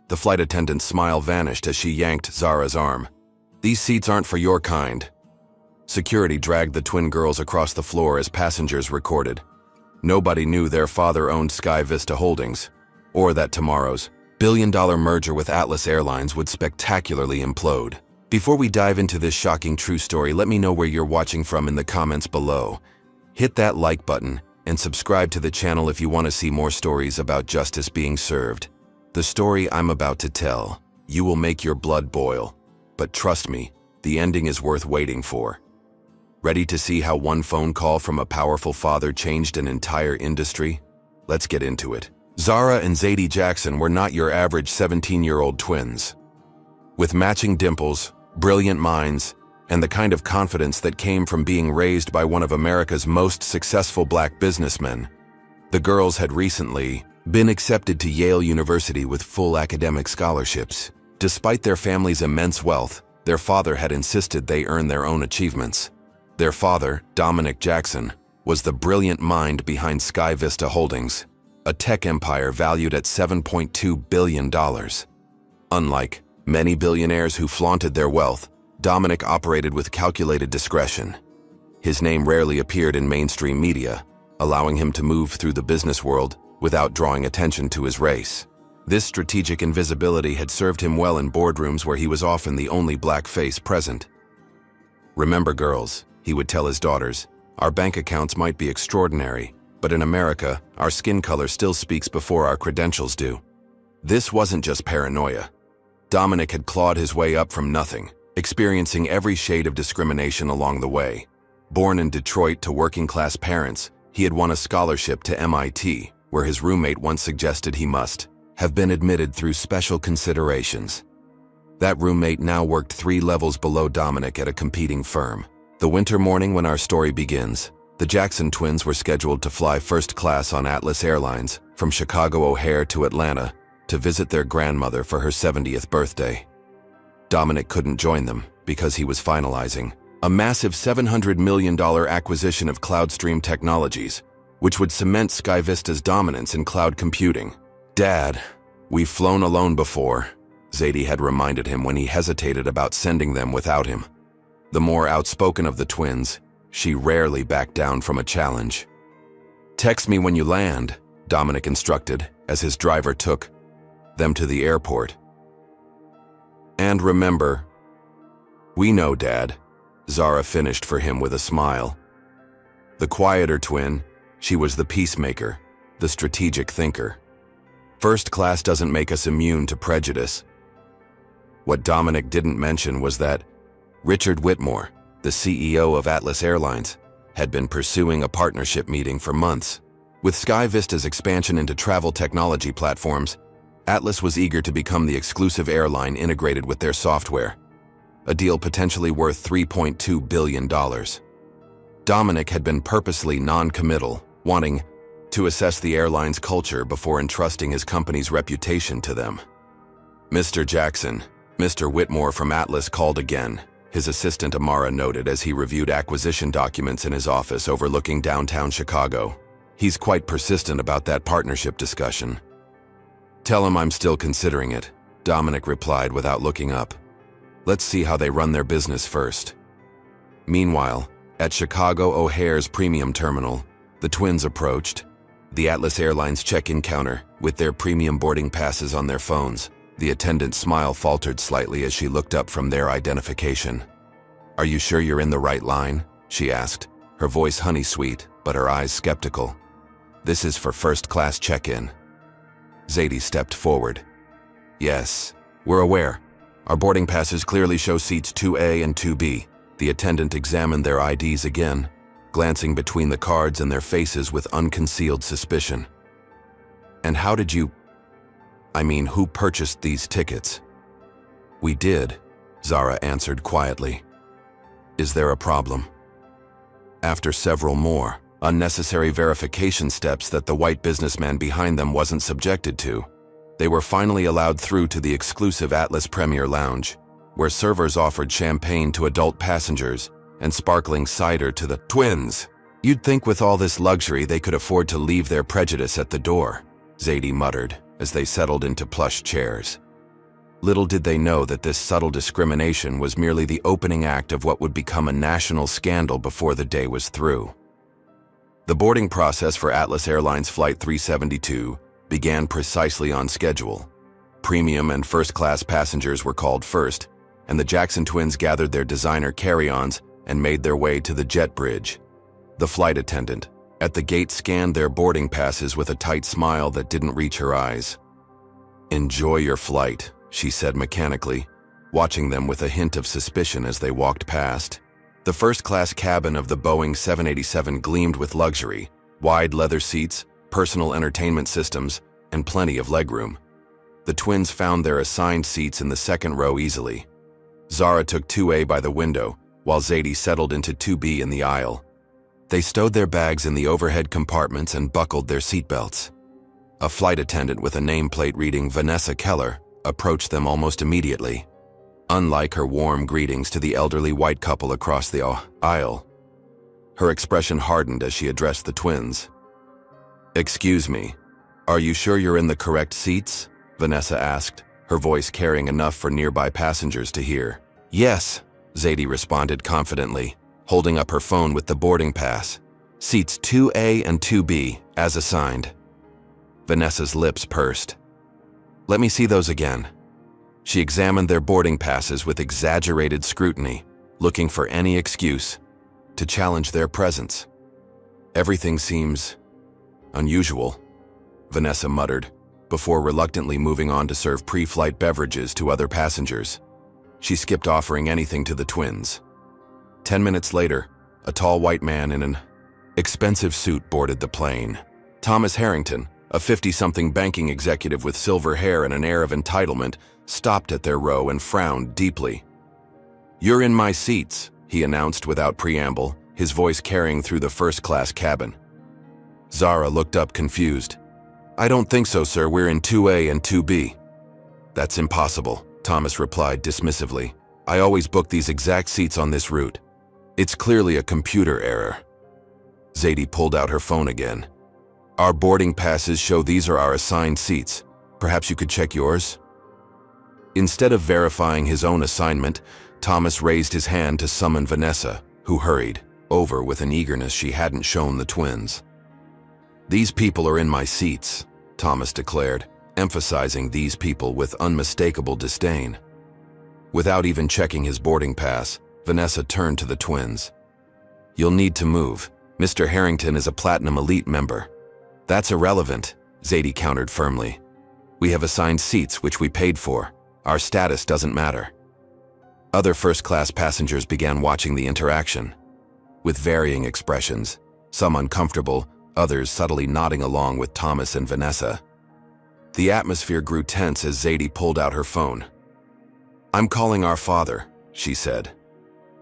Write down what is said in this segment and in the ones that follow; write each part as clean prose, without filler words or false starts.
The flight attendant's smile vanished as she yanked Zara's arm. "These seats aren't for your kind." Security dragged the twin girls across the floor as passengers recorded. Nobody knew their father owned Sky Vista Holdings, or that tomorrow's billion-dollar merger with Atlas Airlines would spectacularly implode. Before we dive into this shocking true story, let me know where you're watching from in the comments below. Hit that like button and subscribe to the channel if you want to see more stories about justice being served. The story I'm about to tell, you will make your blood boil. But trust me, the ending is worth waiting for. Ready to see how one phone call from a powerful father changed an entire industry? Let's get into it. Zara and Zadie Jackson were not your average 17-year-old twins. With matching dimples, brilliant minds, and the kind of confidence that came from being raised by one of America's most successful black businessmen, the girls had recently been accepted to Yale University with full academic scholarships. Despite their family's immense wealth, their father had insisted they earn their own achievements. Their father, Dominic Jackson, was the brilliant mind behind Sky Vista Holdings, a tech empire valued at $7.2 billion. Unlike many billionaires who flaunted their wealth, Dominic operated with calculated discretion. His name rarely appeared in mainstream media, allowing him to move through the business world without drawing attention to his race. This strategic invisibility had served him well in boardrooms where he was often the only black face present. "Remember, girls," he would tell his daughters, "our bank accounts might be extraordinary, but in America, our skin color still speaks before our credentials do." This wasn't just paranoia. Dominic had clawed his way up from nothing, experiencing every shade of discrimination along the way. Born in Detroit to working-class parents, he had won a scholarship to MIT, where his roommate once suggested he must have been admitted through special considerations. That roommate now worked 3 levels below Dominic at a competing firm. The winter morning when our story begins, the Jackson twins were scheduled to fly first class on Atlas Airlines from Chicago O'Hare to Atlanta to visit their grandmother for her 70th birthday. Dominic couldn't join them because he was finalizing a massive $700 million acquisition of Cloudstream Technologies, which would cement Sky Vista's dominance in cloud computing. "Dad, we've flown alone before," Zadie had reminded him when he hesitated about sending them without him. The more outspoken of the twins, she rarely backed down from a challenge. "Text me when you land," Dominic instructed as his driver took them to the airport. "And remember." "We know, Dad," Zara finished for him with a smile. The quieter twin, she was the peacemaker, the strategic thinker. First class doesn't make us immune to prejudice. What Dominic didn't mention was that Richard Whitmore, the CEO of Atlas Airlines, had been pursuing a partnership meeting for months. With Sky Vista's expansion into travel technology platforms, Atlas was eager to become the exclusive airline integrated with their software, a deal potentially worth $3.2 billion. Dominic had been purposely non-committal, wanting to assess the airline's culture before entrusting his company's reputation to them. "Mr. Jackson," Mr. Whitmore from Atlas called again, his assistant Amara noted as he reviewed acquisition documents in his office overlooking downtown Chicago. "He's quite persistent about that partnership discussion." "Tell him I'm still considering it," Dominic replied without looking up. "Let's see how they run their business first." Meanwhile, at Chicago O'Hare's premium terminal, the twins approached the Atlas Airlines check-in counter with their premium boarding passes on their phones. The attendant's smile faltered slightly as she looked up from their identification. "Are you sure you're in the right line?" she asked, her voice honey-sweet, but her eyes skeptical. "This is for first-class check-in." Zadie stepped forward. "Yes, we're aware. Our boarding passes clearly show seats 2A and 2B. The attendant examined their IDs again, glancing between the cards and their faces with unconcealed suspicion. "And how did you... who purchased these tickets?" "We did," Zara answered quietly. "Is there a problem?" After several more unnecessary verification steps that the white businessman behind them wasn't subjected to, they were finally allowed through to the exclusive Atlas Premier Lounge, where servers offered champagne to adult passengers and sparkling cider to the twins. "You'd think with all this luxury they could afford to leave their prejudice at the door," Zadie muttered as they settled into plush chairs. Little did they know that this subtle discrimination was merely the opening act of what would become a national scandal before the day was through. The boarding process for Atlas Airlines Flight 372 began precisely on schedule. Premium and first-class passengers were called first, and the Jackson twins gathered their designer carry-ons and made their way to the jet bridge. The flight attendant at the gate scanned their boarding passes with a tight smile that didn't reach her eyes. "Enjoy your flight," she said mechanically, watching them with a hint of suspicion as they walked past. The first-class cabin of the Boeing 787 gleamed with luxury, wide leather seats, personal entertainment systems, and plenty of legroom. The twins found their assigned seats in the second row easily. Zara took 2A by the window, while Zadie settled into 2B in the aisle. They stowed their bags in the overhead compartments and buckled their seatbelts. A flight attendant with a nameplate reading Vanessa Keller approached them almost immediately. Unlike her warm greetings to the elderly white couple across the aisle, her expression hardened as she addressed the twins. "Excuse me, are you sure you're in the correct seats?" Vanessa asked, her voice carrying enough for nearby passengers to hear. "Yes," Zadie responded confidently, holding up her phone with the boarding pass. "Seats 2A and 2B, as assigned." Vanessa's lips pursed. "Let me see those again." She examined their boarding passes with exaggerated scrutiny, looking for any excuse to challenge their presence. "Everything seems unusual," Vanessa muttered, before reluctantly moving on to serve pre-flight beverages to other passengers. She skipped offering anything to the twins. 10 minutes later, a tall white man in an expensive suit boarded the plane. Thomas Harrington, a 50-something banking executive with silver hair and an air of entitlement, stopped at their row and frowned deeply. "You're in my seats," he announced without preamble, his voice carrying through the first-class cabin. Zara looked up confused. "I don't think so, sir. We're in 2A and 2B. "That's impossible," Thomas replied dismissively. "I always book these exact seats on this route. It's clearly a computer error." Zadie pulled out her phone again. "Our boarding passes show these are our assigned seats. Perhaps you could check yours?" Instead of verifying his own assignment, Thomas raised his hand to summon Vanessa, who hurried over with an eagerness she hadn't shown the twins. "These people are in my seats," Thomas declared, emphasizing "these people" with unmistakable disdain. Without even checking his boarding pass, Vanessa turned to the twins. "You'll need to move. Mr. Harrington is a Platinum Elite member." "That's irrelevant," Zadie countered firmly. "We have assigned seats which we paid for. Our status doesn't matter." Other first-class passengers began watching the interaction, with varying expressions, some uncomfortable, others subtly nodding along with Thomas and Vanessa. The atmosphere grew tense as Zadie pulled out her phone. "I'm calling our father," she said.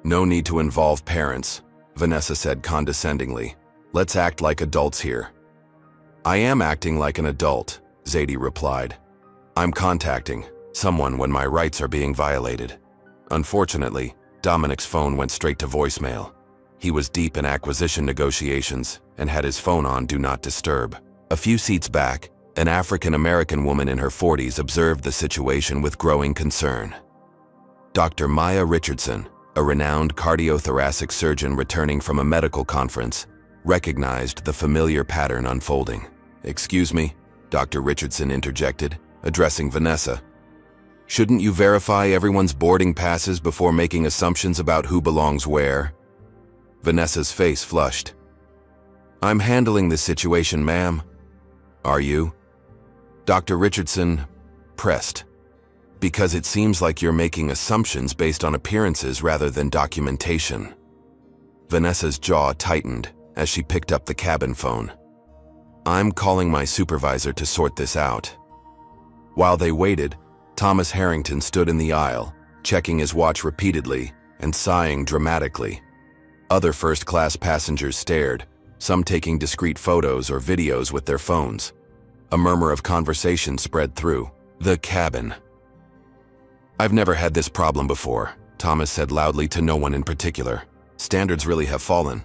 "No need to involve parents," Vanessa said condescendingly. "Let's act like adults here." "I am acting like an adult," Zadie replied. "I'm contacting someone when my rights are being violated." Unfortunately, Dominic's phone went straight to voicemail. He was deep in acquisition negotiations and had his phone on Do Not Disturb. A few seats back, an African-American woman in her 40s observed the situation with growing concern. Dr. Maya Richardson, a renowned cardiothoracic surgeon returning from a medical conference, recognized the familiar pattern unfolding. "Excuse me," Dr. Richardson interjected, addressing Vanessa. "Shouldn't you verify everyone's boarding passes before making assumptions about who belongs where?" Vanessa's face flushed. "I'm handling this situation, ma'am." "Are you?" Dr. Richardson pressed. "Because it seems like you're making assumptions based on appearances rather than documentation." Vanessa's jaw tightened as she picked up the cabin phone. "I'm calling my supervisor to sort this out." While they waited, Thomas Harrington stood in the aisle, checking his watch repeatedly and sighing dramatically. Other first-class passengers stared, some taking discreet photos or videos with their phones. A murmur of conversation spread through the cabin. "I've never had this problem before," Thomas said loudly to no one in particular. "Standards really have fallen."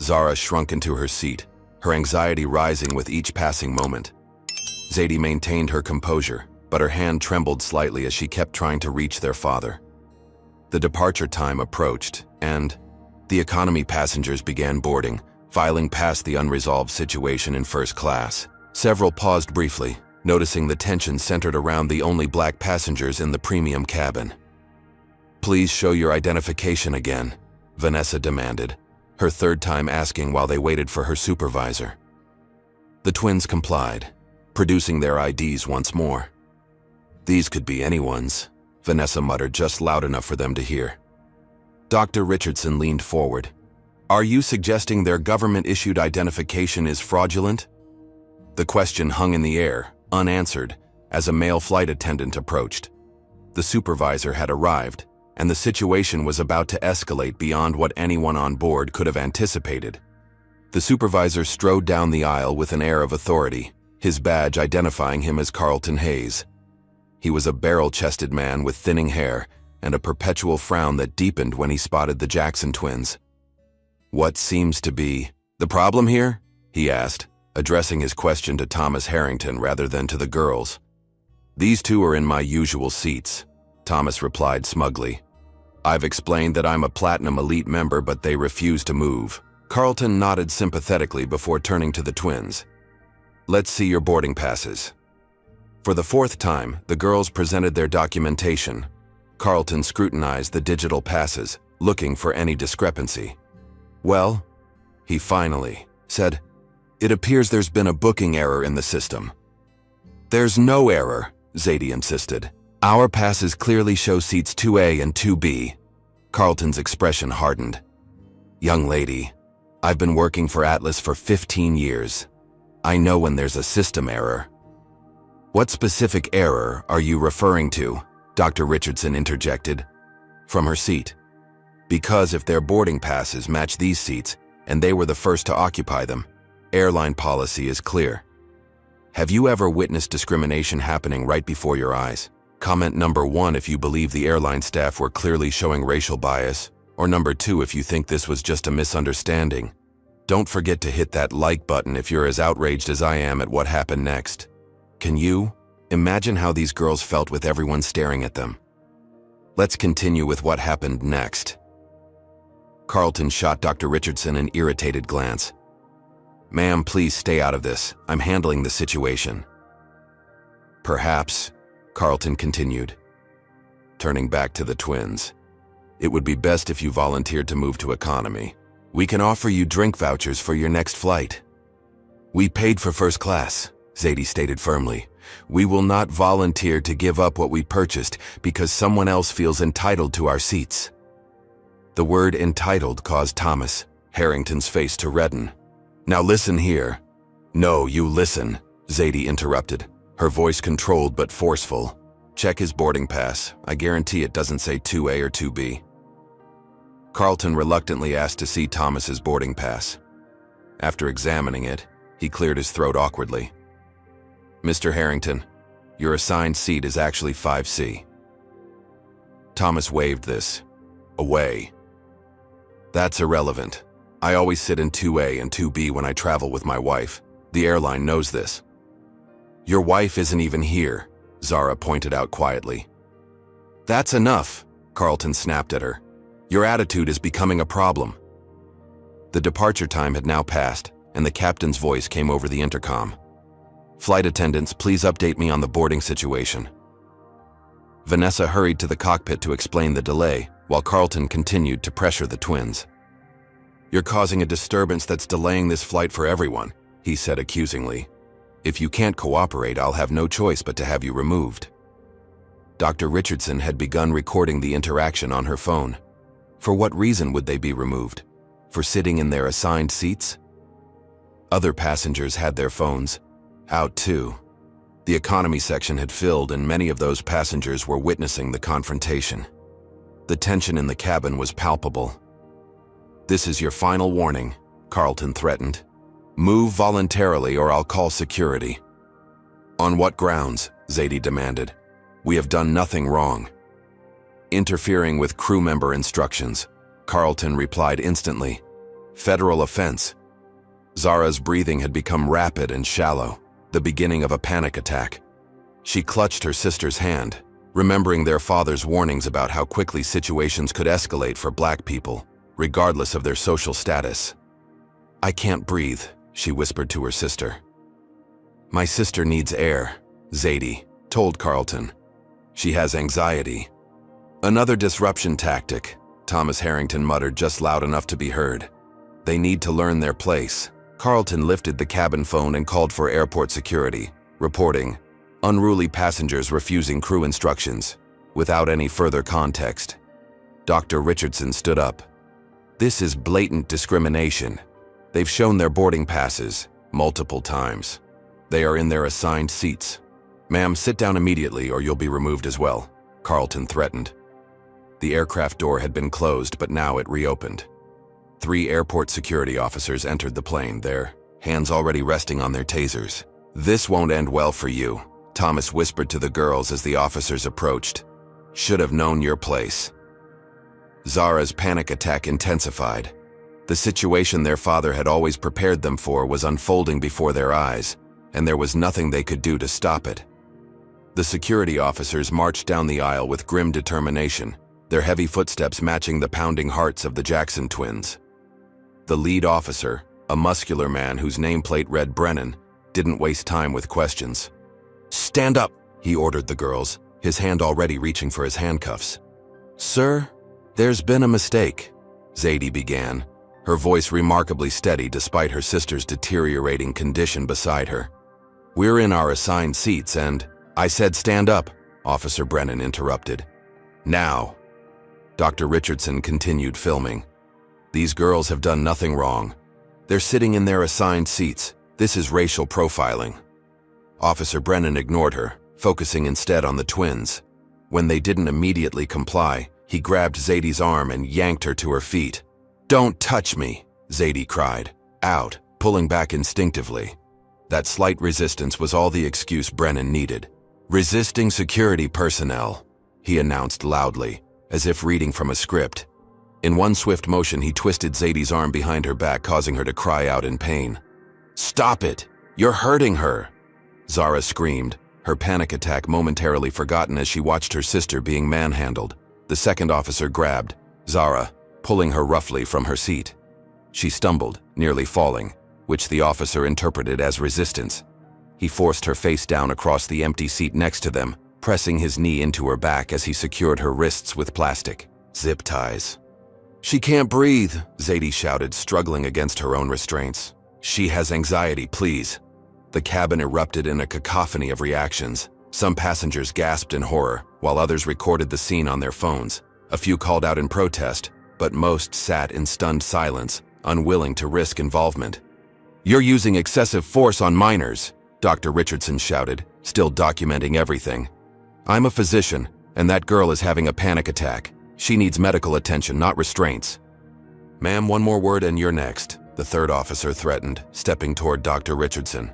Zara shrunk into her seat, her anxiety rising with each passing moment. Zadie maintained her composure, but her hand trembled slightly as she kept trying to reach their father. The departure time approached, and the economy passengers began boarding, filing past the unresolved situation in first class. Several paused briefly, noticing the tension centered around the only black passengers in the premium cabin. "Please show your identification again," Vanessa demanded, her third time asking while they waited for her supervisor. The twins complied, producing their IDs once more. "These could be anyone's," Vanessa muttered just loud enough for them to hear. Dr. Richardson leaned forward. "Are you suggesting their government-issued identification is fraudulent?" The question hung in the air, unanswered, as a male flight attendant approached. The supervisor had arrived, and the situation was about to escalate beyond what anyone on board could have anticipated. The supervisor strode down the aisle with an air of authority, his badge identifying him as Carlton Hayes. He was a barrel-chested man with thinning hair and a perpetual frown that deepened when he spotted the Jackson twins. "What seems to be the problem here?" he asked, addressing his question to Thomas Harrington rather than to the girls. "These two are in my usual seats," Thomas replied smugly. "I've explained that I'm a Platinum Elite member, but they refuse to move." Carlton nodded sympathetically before turning to the twins. "Let's see your boarding passes." For the fourth time, the girls presented their documentation. Carlton scrutinized the digital passes, looking for any discrepancy. "Well," he finally said, "it appears there's been a booking error in the system." "There's no error," Zadie insisted. "Our passes clearly show seats 2A and 2B. Carlton's expression hardened. "Young lady, I've been working for Atlas for 15 years. I know when there's a system error." "What specific error are you referring to?" Dr. Richardson interjected from her seat. "Because if their boarding passes match these seats, and they were the first to occupy them, airline policy is clear. Have you ever witnessed discrimination happening right before your eyes? Comment number 1 if you believe the airline staff were clearly showing racial bias, or number 2 if you think this was just a misunderstanding. Don't forget to hit that like button if you're as outraged as I am at what happened next. Can you imagine how these girls felt with everyone staring at them? Let's continue with what happened next." Carlton shot Dr. Richardson an irritated glance. "Ma'am, please stay out of this. I'm handling the situation." "Perhaps," Carlton continued, turning back to the twins, "it would be best if you volunteered to move to economy. We can offer you drink vouchers for your next flight." "We paid for first class," Zadie stated firmly. "We will not volunteer to give up what we purchased because someone else feels entitled to our seats." The word entitled caused Thomas Harrington's face to redden. "Now listen here." "No, you listen," Zadie interrupted, her voice controlled but forceful. "Check his boarding pass. I guarantee it doesn't say 2A or 2B." Carlton reluctantly asked to see Thomas's boarding pass. After examining it, he cleared his throat awkwardly. "Mr. Harrington, your assigned seat is actually 5C." Thomas waved this away. "That's irrelevant. I always sit in 2A and 2B when I travel with my wife. The airline knows this." "Your wife isn't even here," Zara pointed out quietly. "That's enough," Carlton snapped at her. "Your attitude is becoming a problem." The departure time had now passed, and the captain's voice came over the intercom. "Flight attendants, please update me on the boarding situation." Vanessa hurried to the cockpit to explain the delay, while Carlton continued to pressure the twins. "You're causing a disturbance that's delaying this flight for everyone," he said accusingly. "If you can't cooperate, I'll have no choice but to have you removed." Dr. Richardson had begun recording the interaction on her phone. For what reason would they be removed? For sitting in their assigned seats? Other passengers had their phones out too. The economy section had filled, and many of those passengers were witnessing the confrontation. The tension in the cabin was palpable. "This is your final warning," Carlton threatened. "Move voluntarily or I'll call security." "On what grounds?" Zadie demanded. "We have done nothing wrong." "Interfering with crew member instructions," Carlton replied instantly. "Federal offense." Zara's breathing had become rapid and shallow, the beginning of a panic attack. She clutched her sister's hand, remembering their father's warnings about how quickly situations could escalate for black people, regardless of their social status. "I can't breathe," she whispered to her sister. "My sister needs air," Zadie told Carlton. "She has anxiety." "Another disruption tactic," Thomas Harrington muttered just loud enough to be heard. "They need to learn their place." Carlton lifted the cabin phone and called for airport security, reporting, "Unruly passengers refusing crew instructions," without any further context. Dr. Richardson stood up. "This is blatant discrimination. They've shown their boarding passes multiple times. They are in their assigned seats. Ma'am, sit down immediately or you'll be removed as well," Carlton threatened. The aircraft door had been closed, but now it reopened. 3 airport security officers entered the plane, their hands already resting on their tasers. "This won't end well for you," Thomas whispered to the girls as the officers approached. "Should have known your place." Zara's panic attack intensified. The situation their father had always prepared them for was unfolding before their eyes, and there was nothing they could do to stop it. The security officers marched down the aisle with grim determination, their heavy footsteps matching the pounding hearts of the Jackson twins. The lead officer, a muscular man whose nameplate read Brennan, didn't waste time with questions. "Stand up," he ordered the girls, his hand already reaching for his handcuffs. "Sir, there's been a mistake," Zadie began, her voice remarkably steady despite her sister's deteriorating condition beside her. "We're in our assigned seats and—" "I said stand up," Officer Brennan interrupted. "Now." Dr. Richardson continued filming. "These girls have done nothing wrong. They're sitting in their assigned seats. This is racial profiling." Officer Brennan ignored her, focusing instead on the twins. When they didn't immediately comply, he grabbed Zadie's arm and yanked her to her feet. "Don't touch me," Zadie cried, out, pulling back instinctively. That slight resistance was all the excuse Brennan needed. "Resisting security personnel," he announced loudly, as if reading from a script. In one swift motion, he twisted Zadie's arm behind her back, causing her to cry out in pain. "Stop it! You're hurting her!" Zara screamed, her panic attack momentarily forgotten as she watched her sister being manhandled. The second officer grabbed Zara, pulling her roughly from her seat. She stumbled, nearly falling, which the officer interpreted as resistance. He forced her face down across the empty seat next to them, pressing his knee into her back as he secured her wrists with plastic zip ties. "She can't breathe," Zadie shouted, struggling against her own restraints. "She has anxiety, please." The cabin erupted in a cacophony of reactions. Some passengers gasped in horror, while others recorded the scene on their phones. A few called out in protest, but most sat in stunned silence, unwilling to risk involvement. "You're using excessive force on minors," Dr. Richardson shouted, still documenting everything. "I'm a physician, and that girl is having a panic attack. She needs medical attention, not restraints." "Ma'am, one more word and you're next," the third officer threatened, stepping toward Dr. Richardson.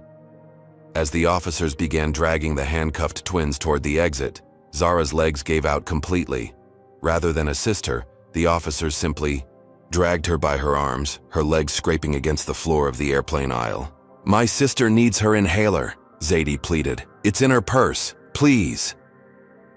As the officers began dragging the handcuffed twins toward the exit, Zara's legs gave out completely. Rather than assist her, the officers simply dragged her by her arms, her legs scraping against the floor of the airplane aisle. "My sister needs her inhaler," Zadie pleaded. "It's in her purse. Please."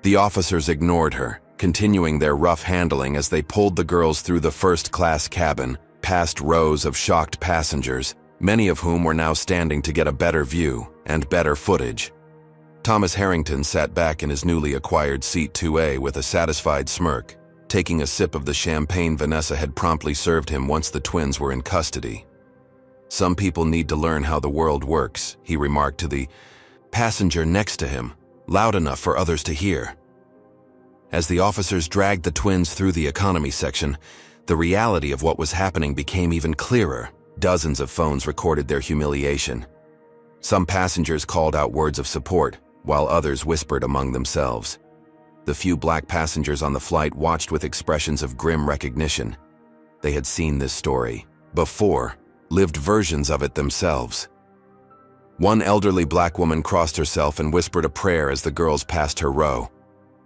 The officers ignored her, continuing their rough handling as they pulled the girls through the first-class cabin, past rows of shocked passengers, many of whom were now standing to get a better view and better footage. Thomas Harrington sat back in his newly acquired seat 2A with a satisfied smirk, taking a sip of the champagne Vanessa had promptly served him once the twins were in custody. "Some people need to learn how the world works," he remarked to the passenger next to him, loud enough for others to hear. As the officers dragged the twins through the economy section, the reality of what was happening became even clearer. Dozens of phones recorded their humiliation. Some passengers called out words of support, while others whispered among themselves. The few black passengers on the flight watched with expressions of grim recognition. They had seen this story before, lived versions of it themselves. One elderly black woman crossed herself and whispered a prayer as the girls passed her row.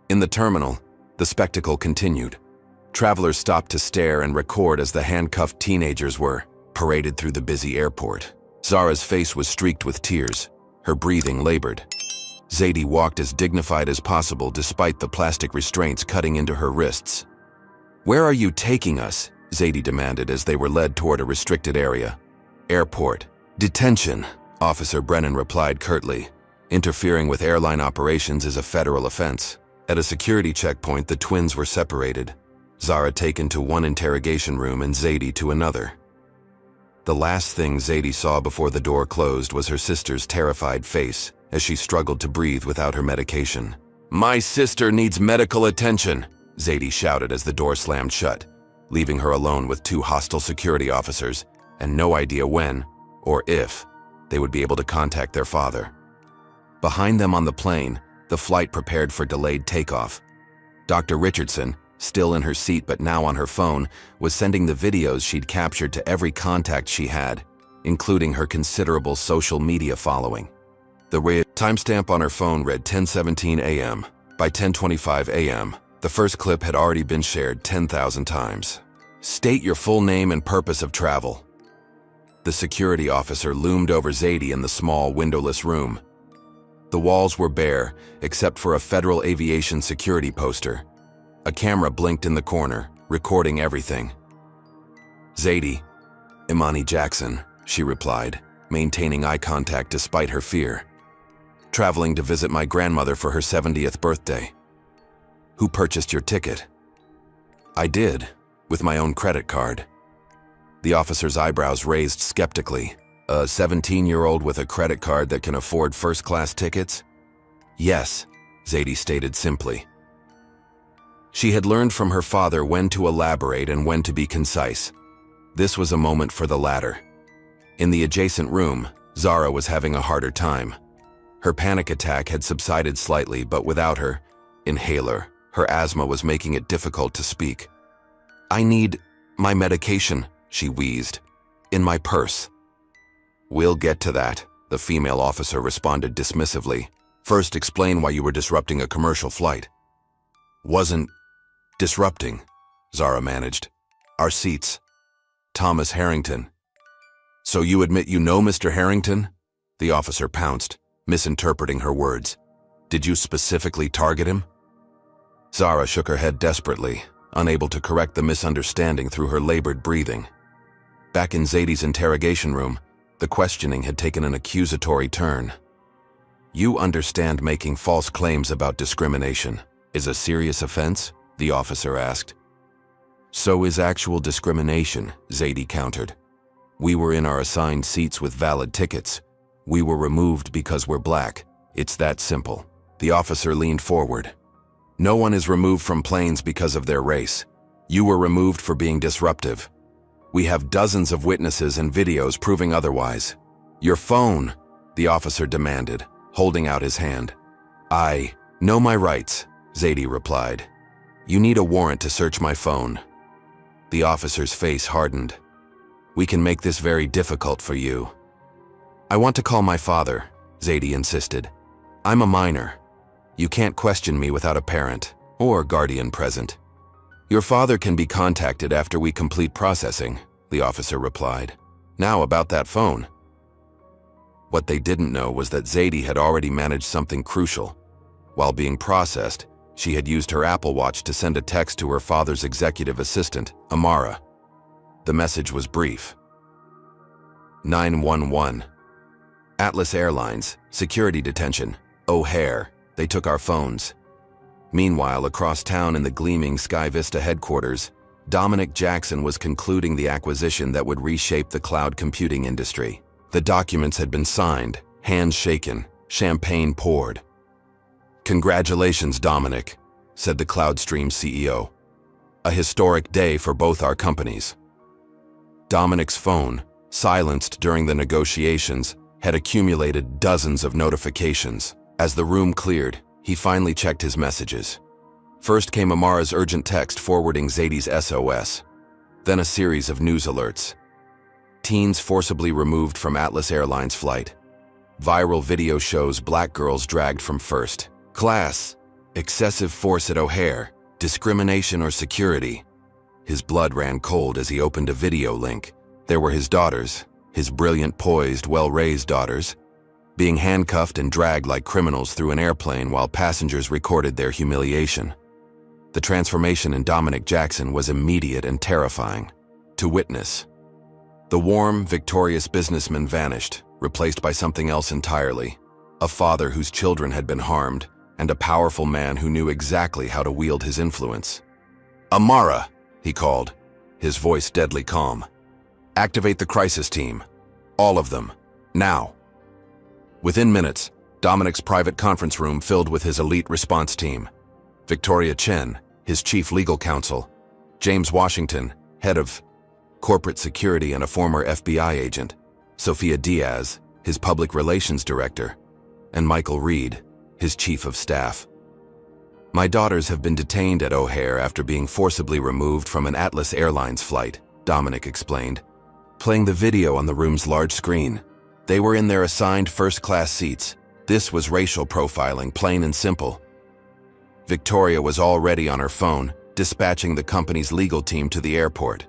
In the terminal, the spectacle continued. Travelers stopped to stare and record as the handcuffed teenagers were paraded through the busy airport. Zara's face was streaked with tears, her breathing labored. Zadie walked as dignified as possible despite the plastic restraints cutting into her wrists. "Where are you taking us?" Zadie demanded as they were led toward a restricted area. "Airport. Detention," Officer Brennan replied curtly. "Interfering with airline operations is a federal offense." At a security checkpoint, the twins were separated. Zara taken to one interrogation room and Zadie to another. The last thing Zadie saw before the door closed was her sister's terrified face as she struggled to breathe without her medication. "My sister needs medical attention," Zadie shouted as the door slammed shut, leaving her alone with two hostile security officers and no idea when, or if, they would be able to contact their father. Behind them on the plane, the flight prepared for delayed takeoff. Dr. Richardson, still in her seat but now on her phone, was sending the videos she'd captured to every contact she had, including her considerable social media following. The timestamp on her phone read 10:17 a.m. By 10:25 a.m., the first clip had already been shared 10,000 times. "State your full name and purpose of travel." The security officer loomed over Zadie in the small, windowless room. The walls were bare, except for a federal aviation security poster. A camera blinked in the corner, recording everything. "Zadie, Imani Jackson," she replied, maintaining eye contact despite her fear. "Traveling to visit my grandmother for her 70th birthday." "Who purchased your ticket?" "I did, with my own credit card." The officer's eyebrows raised skeptically. "A 17-year-old with a credit card that can afford first-class tickets?" "Yes," Zadie stated simply. She had learned from her father when to elaborate and when to be concise. This was a moment for the latter. In the adjacent room, Zara was having a harder time. Her panic attack had subsided slightly, but without her inhaler, her asthma was making it difficult to speak. "I need my medication," she wheezed. "In my purse." "We'll get to that," the female officer responded dismissively. "First, explain why you were disrupting a commercial flight." "Wasn't disrupting," Zara managed. "Our seats. Thomas Harrington." "So you admit you know Mr. Harrington?" The officer pounced, misinterpreting her words. "Did you specifically target him?" Zara shook her head desperately, unable to correct the misunderstanding through her labored breathing. Back in Zadie's interrogation room, the questioning had taken an accusatory turn. "You understand making false claims about discrimination is a serious offense?" the officer asked. "So is actual discrimination," Zadie countered. "We were in our assigned seats with valid tickets. We were removed because we're black. It's that simple." The officer leaned forward. "No one is removed from planes because of their race. You were removed for being disruptive. We have dozens of witnesses and videos proving otherwise." "Your phone," the officer demanded, holding out his hand. "I know my rights," Zadie replied. "You need a warrant to search my phone." The officer's face hardened. "We can make this very difficult for you." "I want to call my father," Zadie insisted. "I'm a minor. You can't question me without a parent or guardian present." "Your father can be contacted after we complete processing," the officer replied. "Now about that phone." What they didn't know was that Zadie had already managed something crucial. While being processed, she had used her Apple Watch to send a text to her father's executive assistant, Amara. The message was brief. 911. Atlas Airlines, security detention, O'Hare, they took our phones. Meanwhile, across town in the gleaming Sky Vista headquarters, Dominic Jackson was concluding the acquisition that would reshape the cloud computing industry. The documents had been signed, hands shaken, champagne poured. "Congratulations, Dominic," said the CloudStream CEO. "A historic day for both our companies." Dominic's phone, silenced during the negotiations, had accumulated dozens of notifications. As the room cleared, he finally checked his messages. First came Amara's urgent text forwarding Zadie's SOS. Then a series of news alerts. Teens forcibly removed from Atlas Airlines flight. Viral video shows black girls dragged from first class. Excessive force at O'Hare. Discrimination or security. His blood ran cold as he opened a video link. There were his daughters, his brilliant, poised, well-raised daughters. being handcuffed and dragged like criminals through an airplane while passengers recorded their humiliation. The transformation in Dominic Jackson was immediate and terrifying to witness. The warm, victorious businessman vanished, replaced by something else entirely, a father whose children had been harmed, and a powerful man who knew exactly how to wield his influence. "Amara," he called, his voice deadly calm. "Activate the crisis team. All of them. Now." Within minutes, Dominic's private conference room filled with his elite response team. Victoria Chen, his chief legal counsel, James Washington, head of corporate security and a former FBI agent, Sophia Diaz, his public relations director, and Michael Reed, his chief of staff. "My daughters have been detained at O'Hare after being forcibly removed from an Atlas Airlines flight," Dominic explained, playing the video on the room's large screen. "They were in their assigned first-class seats. This was racial profiling, plain and simple." Victoria was already on her phone, dispatching the company's legal team to the airport.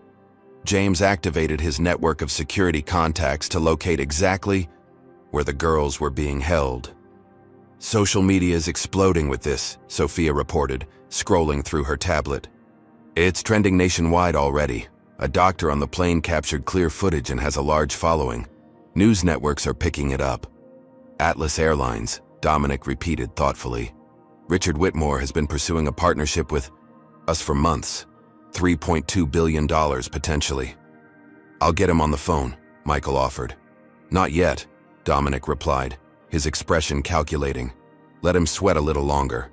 James activated his network of security contacts to locate exactly where the girls were being held. "Social media is exploding with this," Sophia reported, scrolling through her tablet. "It's trending nationwide already. A doctor on the plane captured clear footage and has a large following. News networks are picking it up." "Atlas Airlines," Dominic repeated thoughtfully. "Richard Whitmore has been pursuing a partnership with us for months. $3.2 billion potentially." "I'll get him on the phone," Michael offered. "Not yet," Dominic replied, his expression calculating. "Let him sweat a little longer."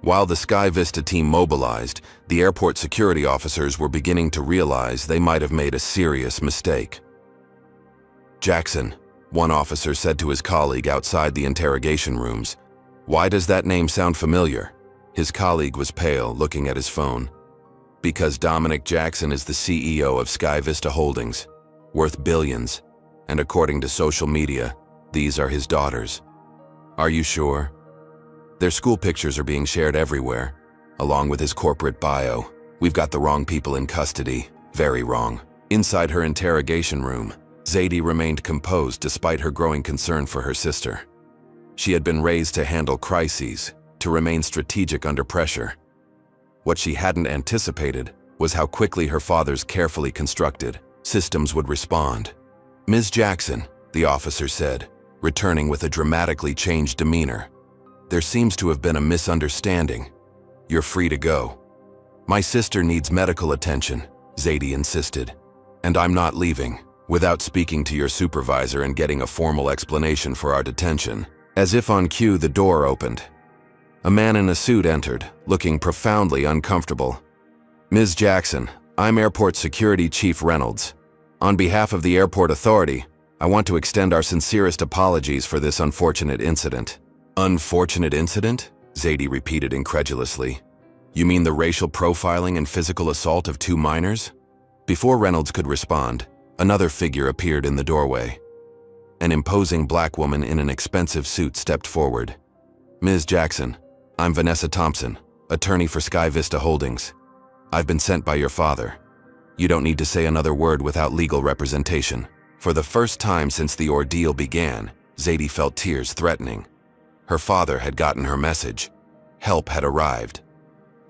While the Sky Vista team mobilized, the airport security officers were beginning to realize they might have made a serious mistake. "Jackson," one officer said to his colleague outside the interrogation rooms. "Why does that name sound familiar?" His colleague was pale, looking at his phone. "Because Dominic Jackson is the CEO of Sky Vista Holdings, worth billions, and according to social media, these are his daughters." "Are you sure?" "Their school pictures are being shared everywhere, along with his corporate bio. We've got the wrong people in custody, very wrong." Inside her interrogation room, Zadie remained composed despite her growing concern for her sister. She had been raised to handle crises, to remain strategic under pressure. What she hadn't anticipated was how quickly her father's carefully constructed systems would respond. "Ms. Jackson," the officer said, returning with a dramatically changed demeanor. "There seems to have been a misunderstanding. You're free to go." "My sister needs medical attention," Zadie insisted, "and I'm not leaving without speaking to your supervisor and getting a formal explanation for our detention." As if on cue, the door opened. A man in a suit entered, looking profoundly uncomfortable. "Ms. Jackson, I'm Airport Security Chief Reynolds. On behalf of the Airport Authority, I want to extend our sincerest apologies for this unfortunate incident." "Unfortunate incident?" Zadie repeated incredulously. "You mean the racial profiling and physical assault of two minors?" Before Reynolds could respond, another figure appeared in the doorway. An imposing black woman in an expensive suit stepped forward. "Ms. Jackson, I'm Vanessa Thompson, attorney for Sky Vista Holdings. I've been sent by your father. You don't need to say another word without legal representation." For the first time since the ordeal began, Zadie felt tears threatening. Her father had gotten her message. Help had arrived.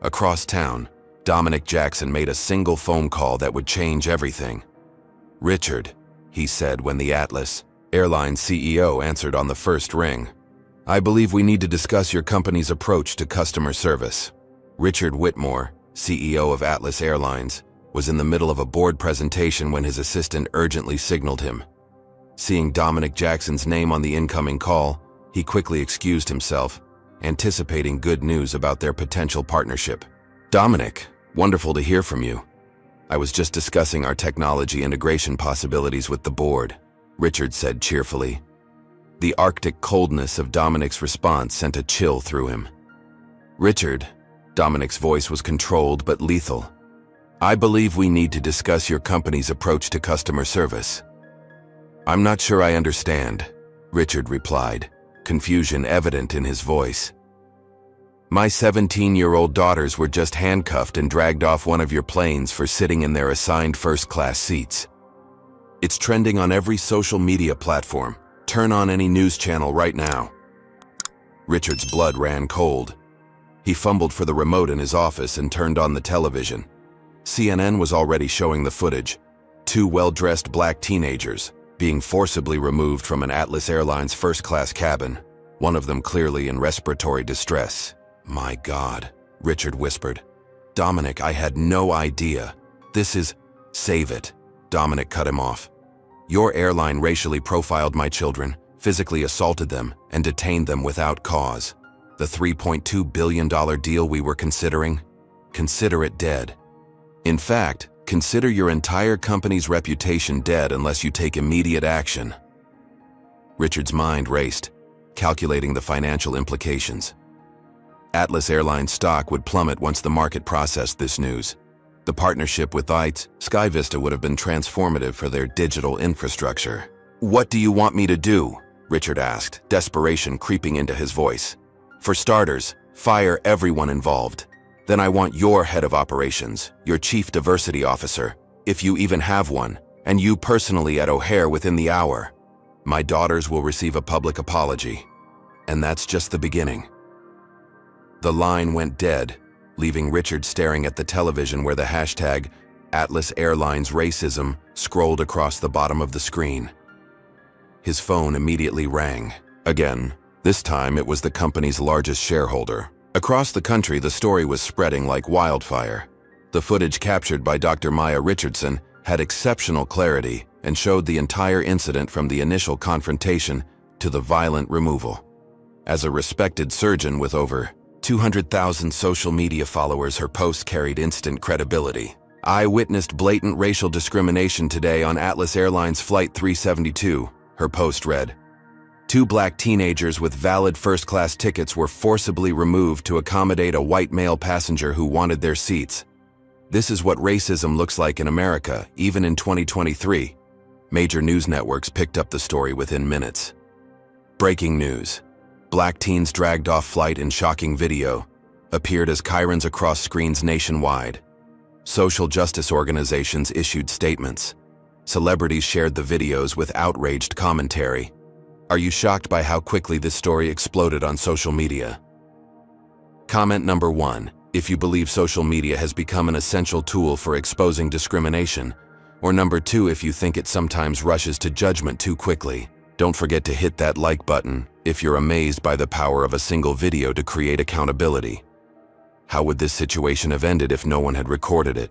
Across town, Dominic Jackson made a single phone call that would change everything. "Richard," he said when the Atlas Airline CEO answered on the first ring. "I believe we need to discuss your company's approach to customer service." Richard Whitmore, CEO of Atlas Airlines, was in the middle of a board presentation when his assistant urgently signaled him. Seeing Dominic Jackson's name on the incoming call, he quickly excused himself, anticipating good news about their potential partnership. "Dominic, wonderful to hear from you. I was just discussing our technology integration possibilities with the board," Richard said cheerfully. The Arctic coldness of Dominic's response sent a chill through him. "Richard," Dominic's voice was controlled but lethal, "I believe we need to discuss your company's approach to customer service." "I'm not sure I understand," Richard replied, confusion evident in his voice. "My 17-year-old daughters were just handcuffed and dragged off one of your planes for sitting in their assigned first-class seats. It's trending on every social media platform. Turn on any news channel right now." Richard's blood ran cold. He fumbled for the remote in his office and turned on the television. CNN was already showing the footage. Two well-dressed black teenagers being forcibly removed from an Atlas Airlines first-class cabin, one of them clearly in respiratory distress. "My God," Richard whispered. "Dominic, I had no idea. This is—" "Save it," Dominic cut him off. "Your airline racially profiled my children, physically assaulted them, and detained them without cause. The $3.2 billion deal we were considering? Consider it dead. In fact, consider your entire company's reputation dead unless you take immediate action." Richard's mind raced, calculating the financial implications. Atlas Airlines stock would plummet once the market processed this news. The partnership with SkyVista would have been transformative for their digital infrastructure. "What do you want me to do?" Richard asked, desperation creeping into his voice. "For starters, fire everyone involved. Then I want your head of operations, your chief diversity officer, if you even have one, and you personally at O'Hare within the hour. My daughters will receive a public apology. And that's just the beginning." The line went dead, leaving Richard staring at the television where the hashtag Atlas Airlines Racism scrolled across the bottom of the screen. His phone immediately rang. Again. This time it was the company's largest shareholder. Across the country, the story was spreading like wildfire. The footage captured by Dr. Maya Richardson had exceptional clarity and showed the entire incident from the initial confrontation to the violent removal. As a respected surgeon with over 200,000 social media followers, her posts carried instant credibility. "I witnessed blatant racial discrimination today on Atlas Airlines Flight 372, her post read. Two black teenagers with valid first-class tickets were forcibly removed to accommodate a white male passenger who wanted their seats. This is what racism looks like in America, even in 2023. Major news networks picked up the story within minutes. Breaking news. Black teens dragged off flight in shocking video. Appeared as Chirons across screens nationwide. Social justice organizations issued statements. Celebrities shared the videos with outraged commentary. Are you shocked by how quickly this story exploded on social media? Comment number 1. If you believe social media has become an essential tool for exposing discrimination. Or number 2, if you think it sometimes rushes to judgment too quickly. Don't forget to hit that like button if you're amazed by the power of a single video to create accountability. How would this situation have ended if no one had recorded it?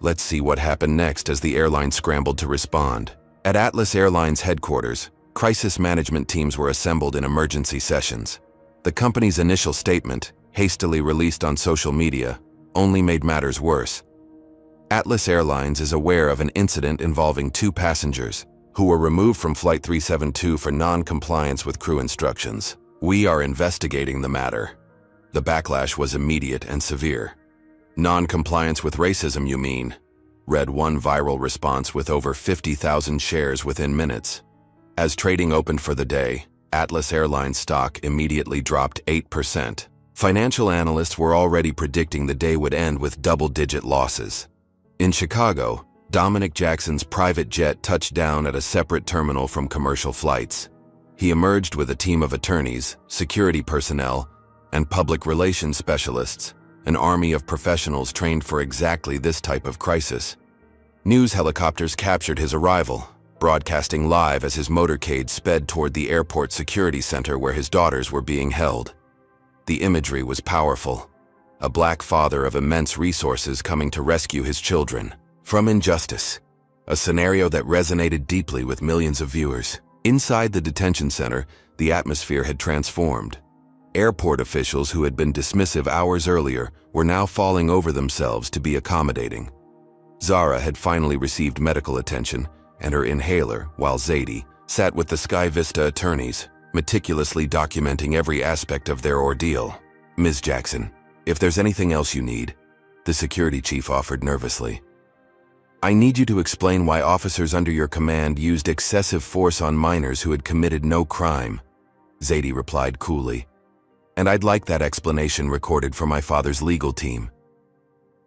Let's see what happened next as the airline scrambled to respond. At Atlas Airlines headquarters, crisis management teams were assembled in emergency sessions. The company's initial statement, hastily released on social media, only made matters worse. Atlas Airlines is aware of an incident involving 2 passengers who were removed from Flight 372 for non-compliance with crew instructions. We are investigating the matter. The backlash was immediate and severe. Non-compliance with racism, you mean? Read one viral response with over 50,000 shares within minutes. As trading opened for the day, Atlas Airlines stock immediately dropped 8%. Financial analysts were already predicting the day would end with double-digit losses. In Chicago, Dominic Jackson's private jet touched down at a separate terminal from commercial flights. He emerged with a team of attorneys, security personnel, and public relations specialists, an army of professionals trained for exactly this type of crisis. News helicopters captured his arrival, broadcasting live as his motorcade sped toward the airport security center where his daughters were being held. The imagery was powerful. A black father of immense resources coming to rescue his children from injustice. A scenario that resonated deeply with millions of viewers. Inside the detention center, the atmosphere had transformed. Airport officials who had been dismissive hours earlier were now falling over themselves to be accommodating. Zara had finally received medical attention and her inhaler, while Zadie sat with the SkyVista attorneys, meticulously documenting every aspect of their ordeal. "Ms. Jackson, if there's anything else you need," the security chief offered nervously. "I need you to explain why officers under your command used excessive force on minors who had committed no crime," Zadie replied coolly. "And I'd like that explanation recorded for my father's legal team."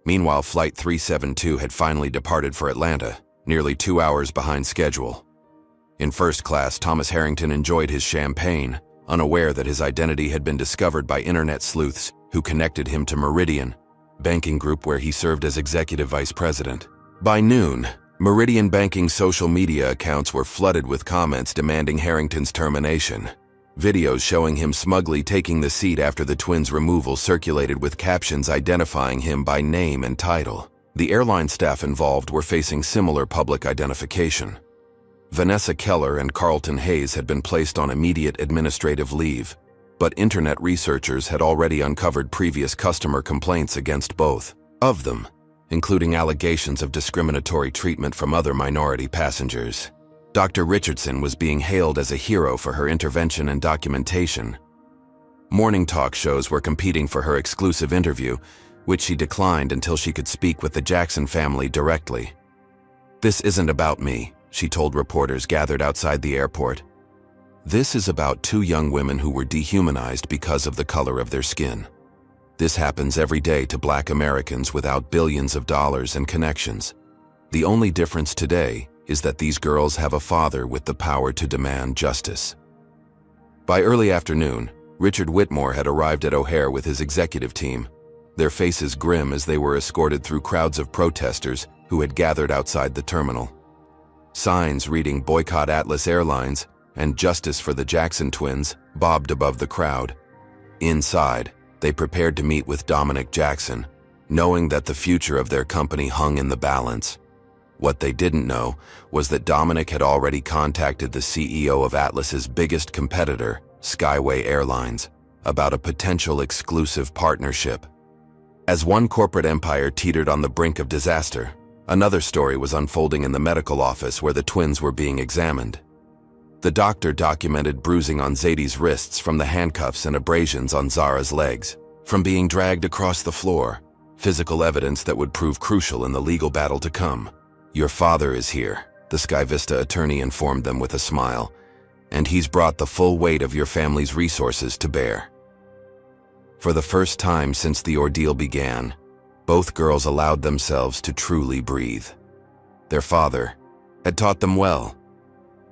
Meanwhile, Flight 372 had finally departed for Atlanta, nearly 2 hours behind schedule. In first class, Thomas Harrington enjoyed his champagne, unaware that his identity had been discovered by internet sleuths who connected him to Meridian, banking group where he served as executive vice president. By noon, Meridian Banking's social media accounts were flooded with comments demanding Harrington's termination. Videos showing him smugly taking the seat after the twins' removal circulated with captions identifying him by name and title. The airline staff involved were facing similar public identification. Vanessa Keller and Carlton Hayes had been placed on immediate administrative leave, but internet researchers had already uncovered previous customer complaints against both of them, including allegations of discriminatory treatment from other minority passengers. Dr. Richardson was being hailed as a hero for her intervention and documentation. Morning talk shows were competing for her exclusive interview, which she declined until she could speak with the Jackson family directly. "This isn't about me," she told reporters gathered outside the airport. "This is about two young women who were dehumanized because of the color of their skin. This happens every day to Black Americans without billions of dollars and connections. The only difference today is that these girls have a father with the power to demand justice." By early afternoon, Richard Whitmore had arrived at O'Hare with his executive team, their faces grim as they were escorted through crowds of protesters who had gathered outside the terminal. Signs reading "Boycott Atlas Airlines" and "Justice for the Jackson Twins" bobbed above the crowd. Inside, they prepared to meet with Dominic Jackson, knowing that the future of their company hung in the balance. What they didn't know was that Dominic had already contacted the CEO of Atlas's biggest competitor, Skyway Airlines, about a potential exclusive partnership. As one corporate empire teetered on the brink of disaster, another story was unfolding in the medical office where the twins were being examined. The doctor documented bruising on Zadie's wrists from the handcuffs and abrasions on Zara's legs, from being dragged across the floor, physical evidence that would prove crucial in the legal battle to come. "Your father is here," the Sky Vista attorney informed them with a smile, "and he's brought the full weight of your family's resources to bear." For the first time since the ordeal began, both girls allowed themselves to truly breathe. Their father had taught them well.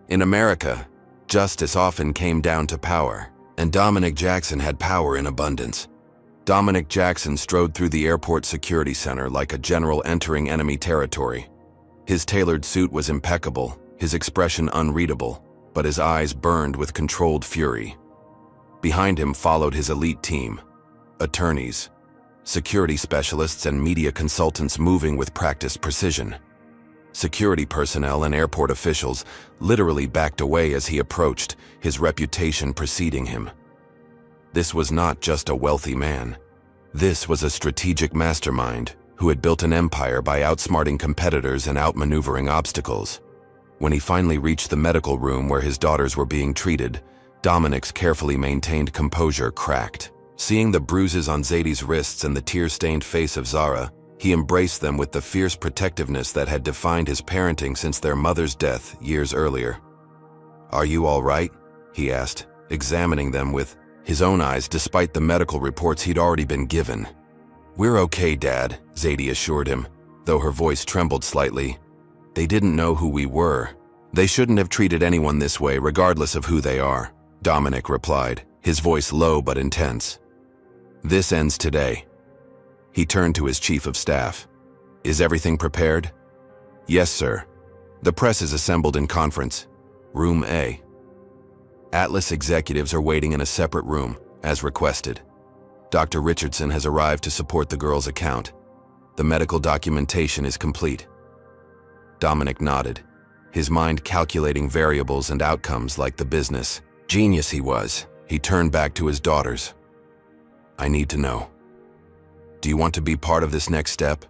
In America, justice often came down to power, and Dominic Jackson had power in abundance. Dominic Jackson strode through the airport security center like a general entering enemy territory. His tailored suit was impeccable, his expression unreadable, but his eyes burned with controlled fury. Behind him followed his elite team, attorneys, security specialists, and media consultants moving with practiced precision. Security personnel and airport officials literally backed away as he approached, his reputation preceding him. This was not just a wealthy man. This was a strategic mastermind who had built an empire by outsmarting competitors and outmaneuvering obstacles. When he finally reached the medical room where his daughters were being treated, Dominic's carefully maintained composure cracked. Seeing the bruises on Zadie's wrists and the tear-stained face of Zara, he embraced them with the fierce protectiveness that had defined his parenting since their mother's death years earlier. "Are you all right?" he asked, examining them with his own eyes despite the medical reports he'd already been given. "We're okay, Dad," Zadie assured him, though her voice trembled slightly. "They didn't know who we were. They shouldn't have treated anyone this way, regardless of who they are," Dominic replied, his voice low but intense. "This ends today." He turned to his chief of staff. "Is everything prepared?" "Yes, sir. The press is assembled in conference. Room A." Atlas executives are waiting in a separate room, as requested. Dr. Richardson has arrived to support the girls' account. The medical documentation is complete. Dominic nodded, his mind calculating variables and outcomes like the business genius he was. He turned back to his daughters. "I need to know. Do you want to be part of this next step?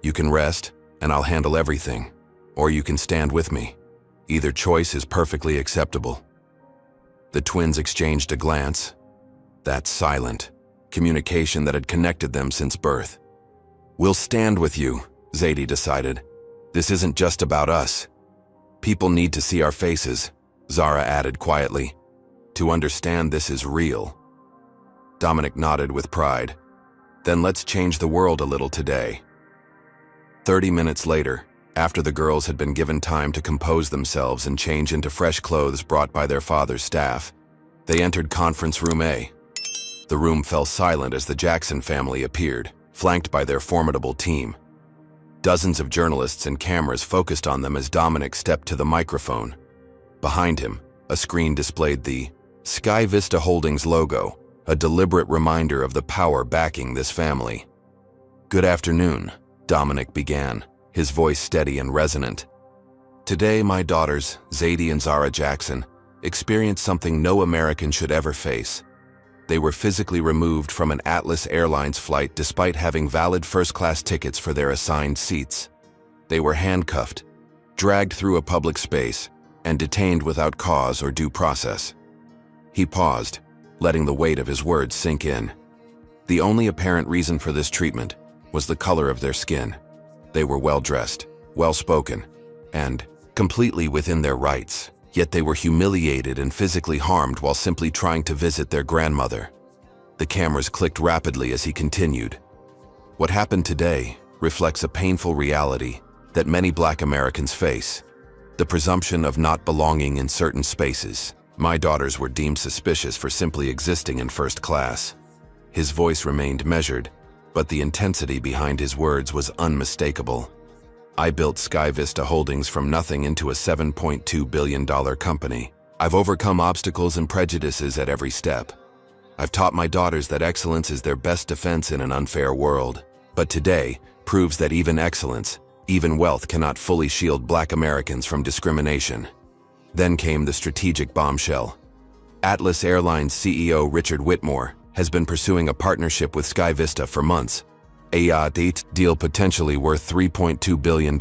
You can rest, and I'll handle everything. Or you can stand with me. Either choice is perfectly acceptable." The twins exchanged a glance. That silent communication that had connected them since birth. "We'll stand with you," Zadie decided. "This isn't just about us. People need to see our faces," Zara added quietly, "to understand this is real." Dominic nodded with pride. "Then let's change the world a little today." 30 minutes later, After the girls had been given time to compose themselves and change into fresh clothes brought by their father's staff, they entered conference room A. The room fell silent as the Jackson family appeared, flanked by their formidable team. Dozens of journalists and cameras focused on them as Dominic stepped to the microphone. Behind him, a screen displayed the Sky Vista Holdings logo, a deliberate reminder of the power backing this family. "Good afternoon," Dominic began, his voice steady and resonant. "Today, my daughters, Zadie and Zara Jackson, experienced something no American should ever face. They were physically removed from an Atlas Airlines flight despite having valid first-class tickets for their assigned seats. They were handcuffed, dragged through a public space, and detained without cause or due process." He paused, letting the weight of his words sink in. The only apparent reason for this treatment was the color of their skin. They were well-dressed, well-spoken, and completely within their rights. Yet they were humiliated and physically harmed while simply trying to visit their grandmother. The cameras clicked rapidly as he continued. "What happened today reflects a painful reality that many Black Americans face: the presumption of not belonging in certain spaces. My daughters were deemed suspicious for simply existing in first class." His voice remained measured, but the intensity behind his words was unmistakable. "I built Sky Vista Holdings from nothing into a $7.2 billion company. I've overcome obstacles and prejudices at every step. I've taught my daughters that excellence is their best defense in an unfair world. But today proves that even excellence, even wealth cannot fully shield Black Americans from discrimination." Then came the strategic bombshell. Atlas Airlines CEO Richard Whitmore has been pursuing a partnership with Sky Vista for months. A deal potentially worth $3.2 billion.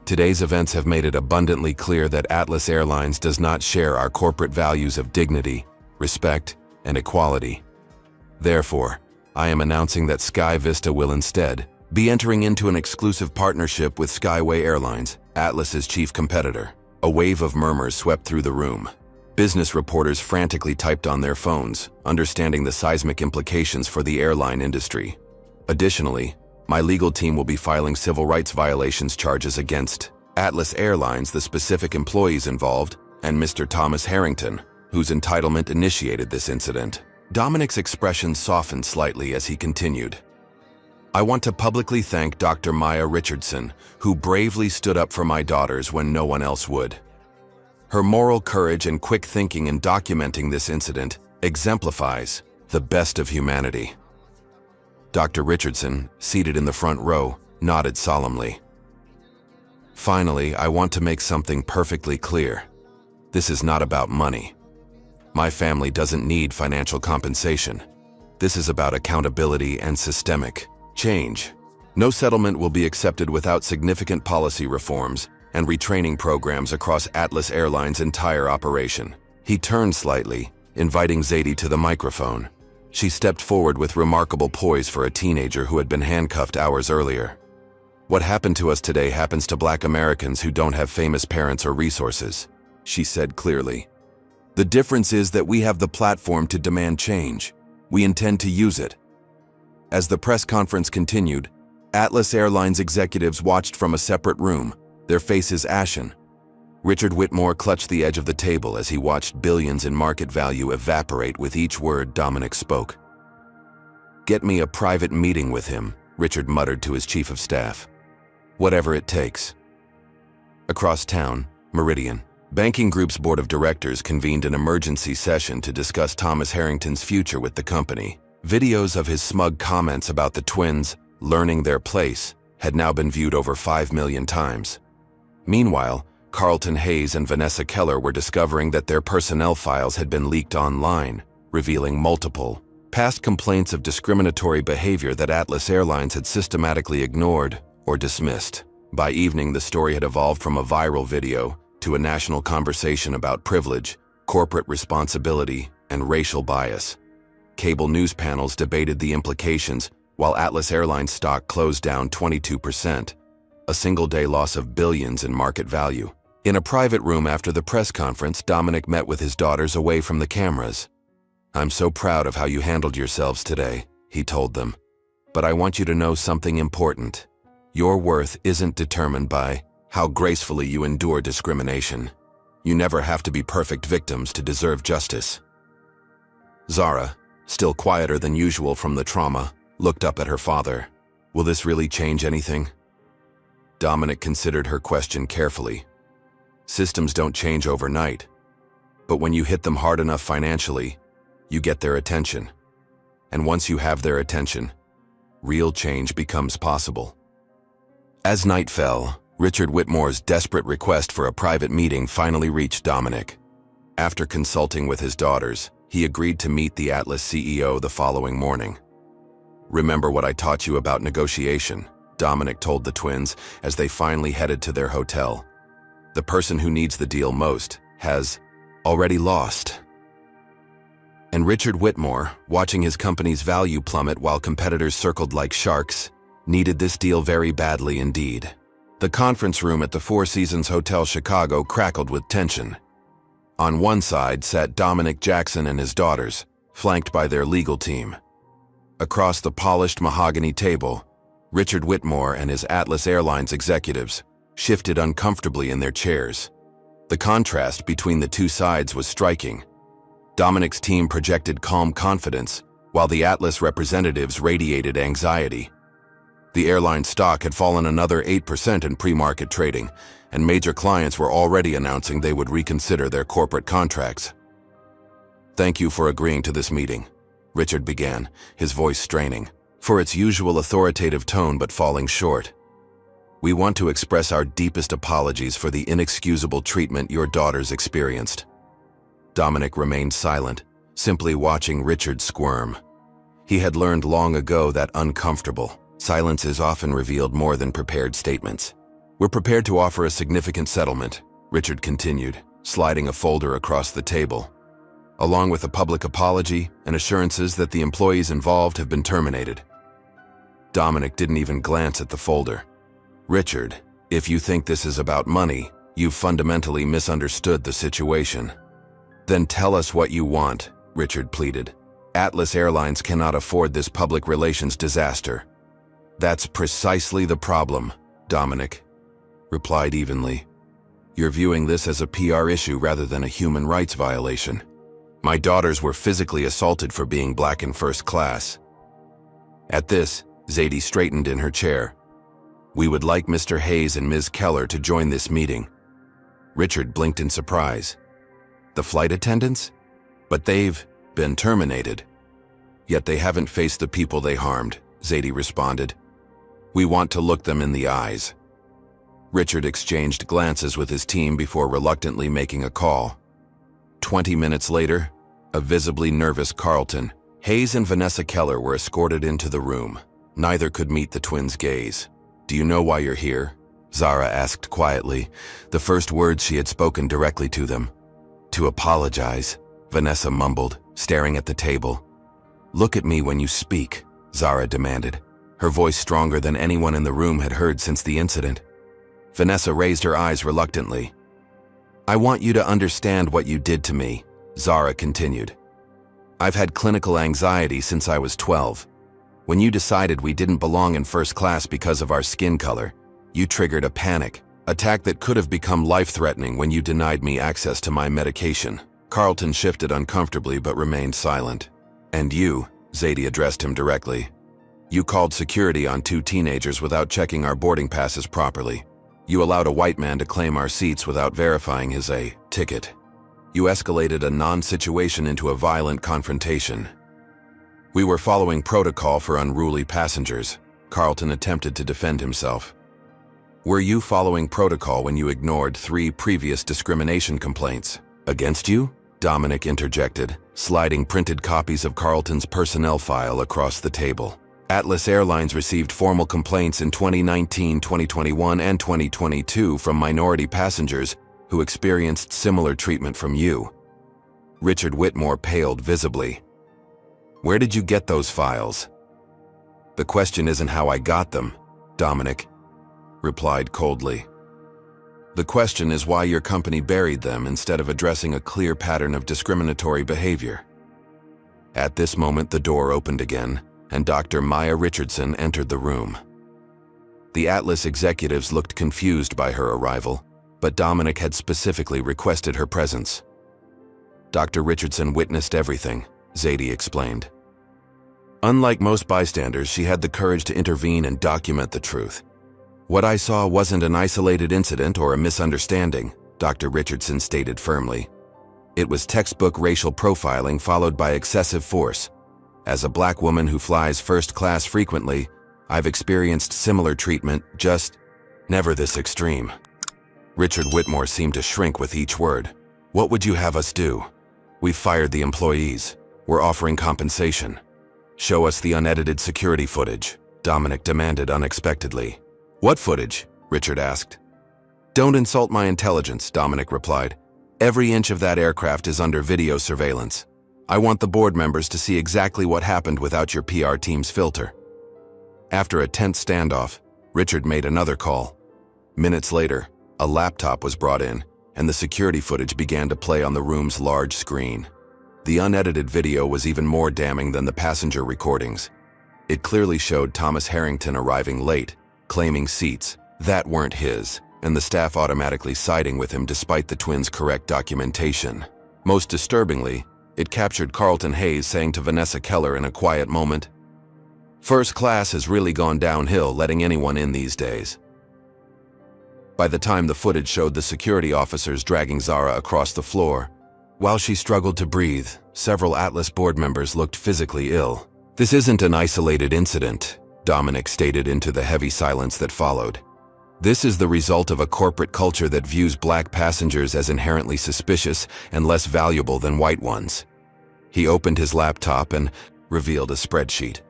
Today's events have made it abundantly clear that Atlas Airlines does not share our corporate values of dignity, respect, and equality. Therefore, I am announcing that Sky Vista will instead be entering into an exclusive partnership with Skyway Airlines, Atlas's chief competitor. A wave of murmurs swept through the room. Business reporters frantically typed on their phones, understanding the seismic implications for the airline industry. Additionally, my legal team will be filing civil rights violations charges against Atlas Airlines, the specific employees involved, and Mr. Thomas Harrington, whose entitlement initiated this incident. Dominic's expression softened slightly as he continued. "I want to publicly thank Dr. Maya Richardson, who bravely stood up for my daughters when no one else would. Her moral courage and quick thinking in documenting this incident exemplifies the best of humanity." Dr. Richardson, seated in the front row, nodded solemnly. "Finally, I want to make something perfectly clear. This is not about money. My family doesn't need financial compensation. This is about accountability and systemic change. No settlement will be accepted without significant policy reforms and retraining programs across Atlas Airlines' entire operation." He turned slightly, inviting Zadie to the microphone. She stepped forward with remarkable poise for a teenager who had been handcuffed hours earlier. "What happened to us today happens to Black Americans who don't have famous parents or resources," she said clearly. "The difference is that we have the platform to demand change. We intend to use it." As the press conference continued, Atlas Airlines executives watched from a separate room, their faces ashen. Richard Whitmore clutched the edge of the table as he watched billions in market value evaporate with each word Dominic spoke. "Get me a private meeting with him," Richard muttered to his chief of staff. "Whatever it takes." Across town, Meridian Banking Group's board of directors convened an emergency session to discuss Thomas Harrington's future with the company. Videos of his smug comments about the twins learning their place had now been viewed over 5 million times. Meanwhile, Carlton Hayes and Vanessa Keller were discovering that their personnel files had been leaked online, revealing multiple past complaints of discriminatory behavior that Atlas Airlines had systematically ignored or dismissed. By evening, the story had evolved from a viral video to a national conversation about privilege, corporate responsibility, and racial bias. Cable news panels debated the implications, while Atlas Airlines stock closed down 22%, a single-day loss of billions in market value. In a private room after the press conference, Dominic met with his daughters away from the cameras. "I'm so proud of how you handled yourselves today," he told them. "But I want you to know something important. Your worth isn't determined by how gracefully you endure discrimination. You never have to be perfect victims to deserve justice. Zara, still quieter than usual from the trauma, looked up at her father. Will this really change anything? Dominic considered her question carefully. Systems don't change overnight, but when you hit them hard enough financially, you get their attention. And once you have their attention, real change becomes possible. As night fell, Richard Whitmore's desperate request for a private meeting finally reached Dominic. After consulting with his daughters, he agreed to meet the Atlas CEO the following morning. "Remember what I taught you about negotiation," Dominic told the twins as they finally headed to their hotel. "The person who needs the deal most has already lost." And Richard Whitmore, watching his company's value plummet while competitors circled like sharks, needed this deal very badly indeed. The conference room at the Four Seasons Hotel Chicago crackled with tension. On one side sat Dominic Jackson and his daughters, flanked by their legal team. Across the polished mahogany table, Richard Whitmore and his Atlas Airlines executives shifted uncomfortably in their chairs. The contrast between the two sides was striking. Dominic's team projected calm confidence, while the Atlas representatives radiated anxiety. The airline stock had fallen another 8% in pre-market trading, and major clients were already announcing they would reconsider their corporate contracts. "Thank you for agreeing to this meeting," Richard began, his voice straining, for its usual authoritative tone but falling short. "We want to express our deepest apologies for the inexcusable treatment your daughters experienced." Dominic remained silent, simply watching Richard squirm. He had learned long ago that uncomfortable silences often revealed more than prepared statements. "We're prepared to offer a significant settlement," Richard continued, sliding a folder across the table, "along with a public apology and assurances that the employees involved have been terminated." Dominic didn't even glance at the folder. "Richard, if you think this is about money, you've fundamentally misunderstood the situation." "Then tell us what you want," Richard pleaded. "Atlas Airlines cannot afford this public relations disaster." "That's precisely the problem," Dominic replied evenly. "You're viewing this as a PR issue rather than a human rights violation. My daughters were physically assaulted for being black in first class." At this, Zadie straightened in her chair. "We would like Mr. Hayes and Ms. Keller to join this meeting." Richard blinked in surprise. "The flight attendants? But they've been terminated." "Yet they haven't faced the people they harmed," Zadie responded. "We want to look them in the eyes." Richard exchanged glances with his team before reluctantly making a call. 20 minutes later, a visibly nervous Carlton, Hayes and Vanessa Keller were escorted into the room. Neither could meet the twins' gaze. "Do you know why you're here?" Zara asked quietly, the first words she had spoken directly to them. "To apologize," Vanessa mumbled, staring at the table. "Look at me when you speak," Zara demanded, her voice stronger than anyone in the room had heard since the incident. Vanessa raised her eyes reluctantly. "I want you to understand what you did to me," Zara continued. "I've had clinical anxiety since I was 12. When you decided we didn't belong in first class because of our skin color, you triggered a panic attack that could have become life-threatening when you denied me access to my medication." Carlton shifted uncomfortably but remained silent. "And you," Zadie addressed him directly. "You called security on 2 teenagers without checking our boarding passes properly. You allowed a white man to claim our seats without verifying his ticket. You escalated a non-situation into a violent confrontation." "We were following protocol for unruly passengers," Carlton attempted to defend himself. "Were you following protocol when you ignored 3 previous discrimination complaints against you?" Dominic interjected, sliding printed copies of Carlton's personnel file across the table. "Atlas Airlines received formal complaints in 2019, 2021, and 2022 from minority passengers who experienced similar treatment from you." Richard Whitmore paled visibly. "Where did you get those files?" "The question isn't how I got them," Dominic replied coldly. "The question is why your company buried them instead of addressing a clear pattern of discriminatory behavior." At this moment, the door opened again, and Dr. Maya Richardson entered the room. The Atlas executives looked confused by her arrival, but Dominic had specifically requested her presence. Dr. Richardson witnessed everything, Zadie explained. Unlike most bystanders, she had the courage to intervene and document the truth. What I saw wasn't an isolated incident or a misunderstanding, Dr. Richardson stated firmly. It was textbook racial profiling followed by excessive force. As a black woman who flies first class frequently, I've experienced similar treatment, just never this extreme. Richard Whitmore seemed to shrink with each word. What would you have us do? We've fired the employees. We're offering compensation. Show us the unedited security footage, Dominic demanded unexpectedly. What footage? Richard asked. Don't insult my intelligence, Dominic replied. Every inch of that aircraft is under video surveillance. I want the board members to see exactly what happened without your PR team's filter. After a tense standoff, Richard made another call. Minutes later, a laptop was brought in, and the security footage began to play on the room's large screen. The unedited video was even more damning than the passenger recordings. It clearly showed Thomas Harrington arriving late, claiming seats that weren't his, and the staff automatically siding with him despite the twins' correct documentation. Most disturbingly, it captured Carlton Hayes saying to Vanessa Keller in a quiet moment, "First class has really gone downhill letting anyone in these days." By the time the footage showed the security officers dragging Zara across the floor, while she struggled to breathe, several Atlas board members looked physically ill. This isn't an isolated incident, Dominic stated into the heavy silence that followed. This is the result of a corporate culture that views black passengers as inherently suspicious and less valuable than white ones. He opened his laptop and revealed a spreadsheet.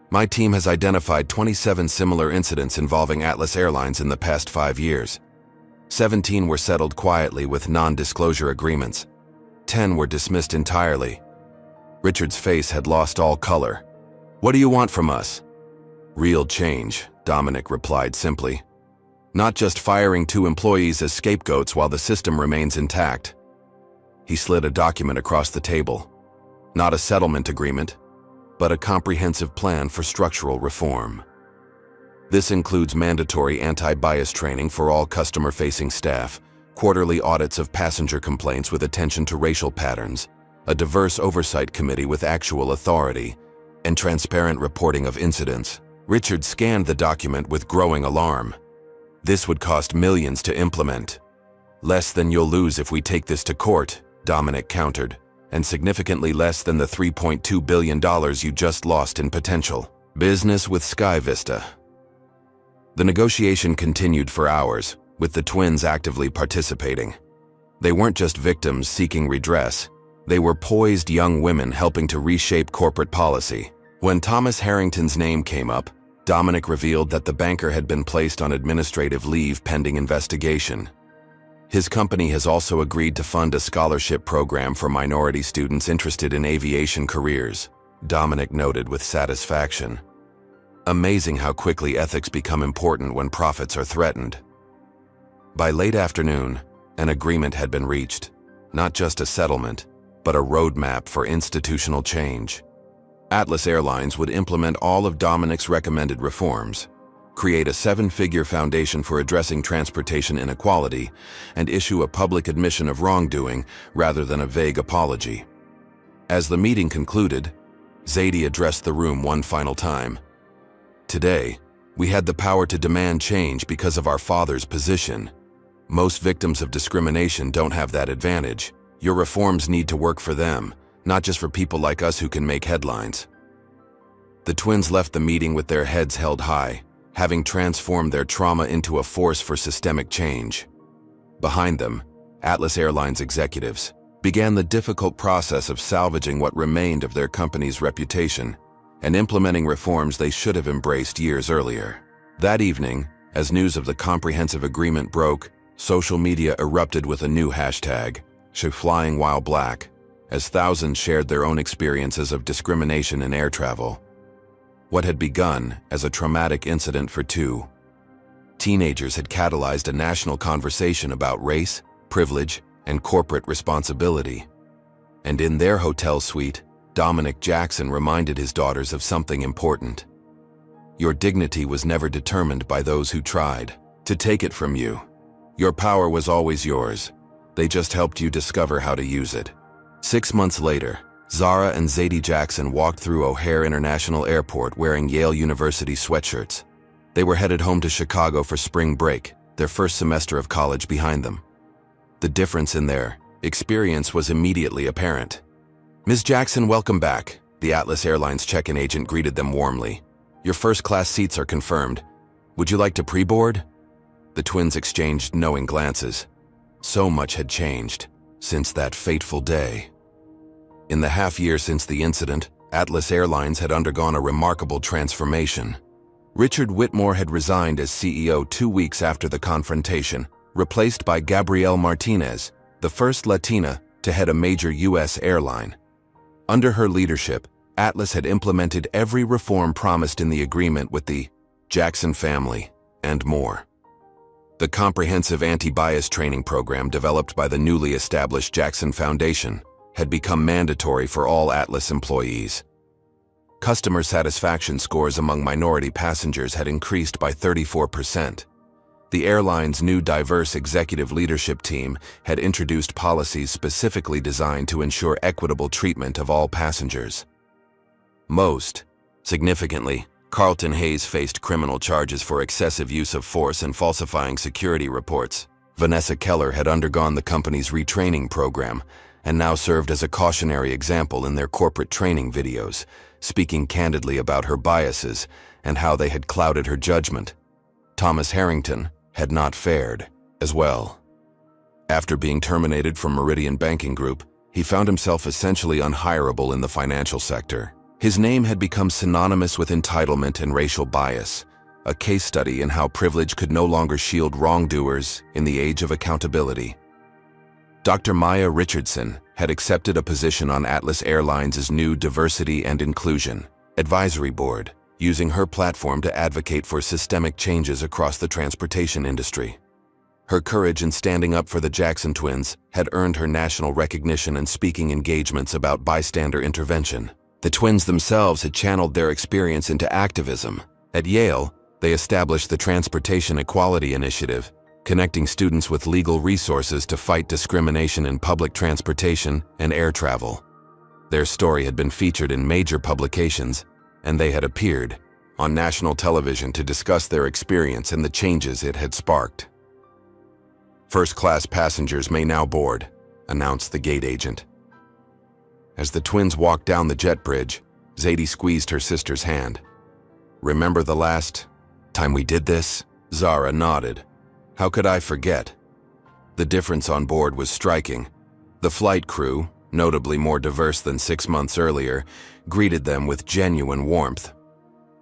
My team has identified 27 similar incidents involving Atlas Airlines in the past 5 years. 17 were settled quietly with non-disclosure agreements. 10 were dismissed entirely. Richard's face had lost all color. What do you want from us? Real change, Dominic replied simply. Not just firing 2 employees as scapegoats while the system remains intact. He slid a document across the table. Not a settlement agreement, but a comprehensive plan for structural reform. This includes mandatory anti-bias training for all customer-facing staff, quarterly audits of passenger complaints with attention to racial patterns, a diverse oversight committee with actual authority, and transparent reporting of incidents. Richard scanned the document with growing alarm. This would cost millions to implement. Less than you'll lose if we take this to court, Dominic countered, and significantly less than the $3.2 billion you just lost in potential business with Sky Vista. The negotiation continued for hours, with the twins actively participating. They weren't just victims seeking redress. They were poised young women helping to reshape corporate policy. When Thomas Harrington's name came up, Dominic revealed that the banker had been placed on administrative leave pending investigation. His company has also agreed to fund a scholarship program for minority students interested in aviation careers, Dominic noted with satisfaction. Amazing how quickly ethics become important when profits are threatened. By late afternoon, an agreement had been reached, not just a settlement, but a roadmap for institutional change. Atlas Airlines would implement all of Dominic's recommended reforms, create a 7-figure foundation for addressing transportation inequality, and issue a public admission of wrongdoing rather than a vague apology. As the meeting concluded, Zadie addressed the room one final time. Today, we had the power to demand change because of our father's position. Most victims of discrimination don't have that advantage. Your reforms need to work for them, not just for people like us who can make headlines. The twins left the meeting with their heads held high, having transformed their trauma into a force for systemic change. Behind them, Atlas Airlines executives began the difficult process of salvaging what remained of their company's reputation and implementing reforms they should have embraced years earlier. That evening, as news of the comprehensive agreement broke, social media erupted with a new hashtag, #FlyingWhileBlack, as thousands shared their own experiences of discrimination in air travel. What had begun as a traumatic incident for 2 teenagers had catalyzed a national conversation about race, privilege, and corporate responsibility. And in their hotel suite, Dominic Jackson reminded his daughters of something important. Your dignity was never determined by those who tried to take it from you. Your power was always yours. They just helped you discover how to use it. 6 months later, Zara and Zadie Jackson walked through O'Hare International Airport wearing Yale University sweatshirts. They were headed home to Chicago for spring break, their first semester of college behind them. The difference in their experience was immediately apparent. "Ms. Jackson, welcome back." The Atlas Airlines check-in agent greeted them warmly. "Your first-class seats are confirmed. Would you like to pre-board?" The twins exchanged knowing glances. So much had changed since that fateful day. In the half-year since the incident, Atlas Airlines had undergone a remarkable transformation. Richard Whitmore had resigned as CEO 2 weeks after the confrontation, replaced by Gabrielle Martinez, the first Latina to head a major U.S. airline. Under her leadership, Atlas had implemented every reform promised in the agreement with the Jackson family, and more. The comprehensive anti-bias training program developed by the newly established Jackson Foundation had become mandatory for all Atlas employees. Customer satisfaction scores among minority passengers had increased by 34%. The airline's new diverse executive leadership team had introduced policies specifically designed to ensure equitable treatment of all passengers. Most significantly, Carlton Hayes faced criminal charges for excessive use of force and falsifying security reports. Vanessa Keller had undergone the company's retraining program and now served as a cautionary example in their corporate training videos, speaking candidly about her biases and how they had clouded her judgment. Thomas Harrington had not fared as well. After being terminated from Meridian Banking Group, he found himself essentially unhireable in the financial sector. His name had become synonymous with entitlement and racial bias, a case study in how privilege could no longer shield wrongdoers in the age of accountability. Dr. Maya Richardson had accepted a position on Atlas Airlines' new Diversity and Inclusion Advisory Board, using her platform to advocate for systemic changes across the transportation industry. Her courage in standing up for the Jackson twins had earned her national recognition and speaking engagements about bystander intervention. The twins themselves had channeled their experience into activism. At Yale, they established the Transportation Equality Initiative, connecting students with legal resources to fight discrimination in public transportation and air travel. Their story had been featured in major publications, and they had appeared on national television to discuss their experience and the changes it had sparked. "First-class passengers may now board," announced the gate agent. As the twins walked down the jet bridge, Zadie squeezed her sister's hand. "Remember the last time we did this?" Zara nodded. "How could I forget?" The difference on board was striking. The flight crew, notably more diverse than 6 months earlier, greeted them with genuine warmth.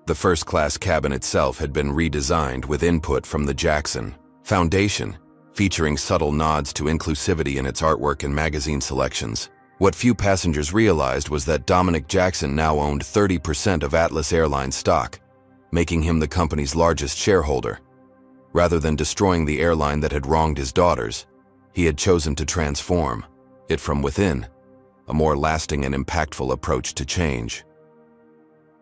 The first-class cabin itself had been redesigned with input from the Jackson Foundation, featuring subtle nods to inclusivity in its artwork and magazine selections. What few passengers realized was that Dominic Jackson now owned 30% of Atlas Airlines stock, making him the company's largest shareholder. Rather than destroying the airline that had wronged his daughters, he had chosen to transform it from within, a more lasting and impactful approach to change.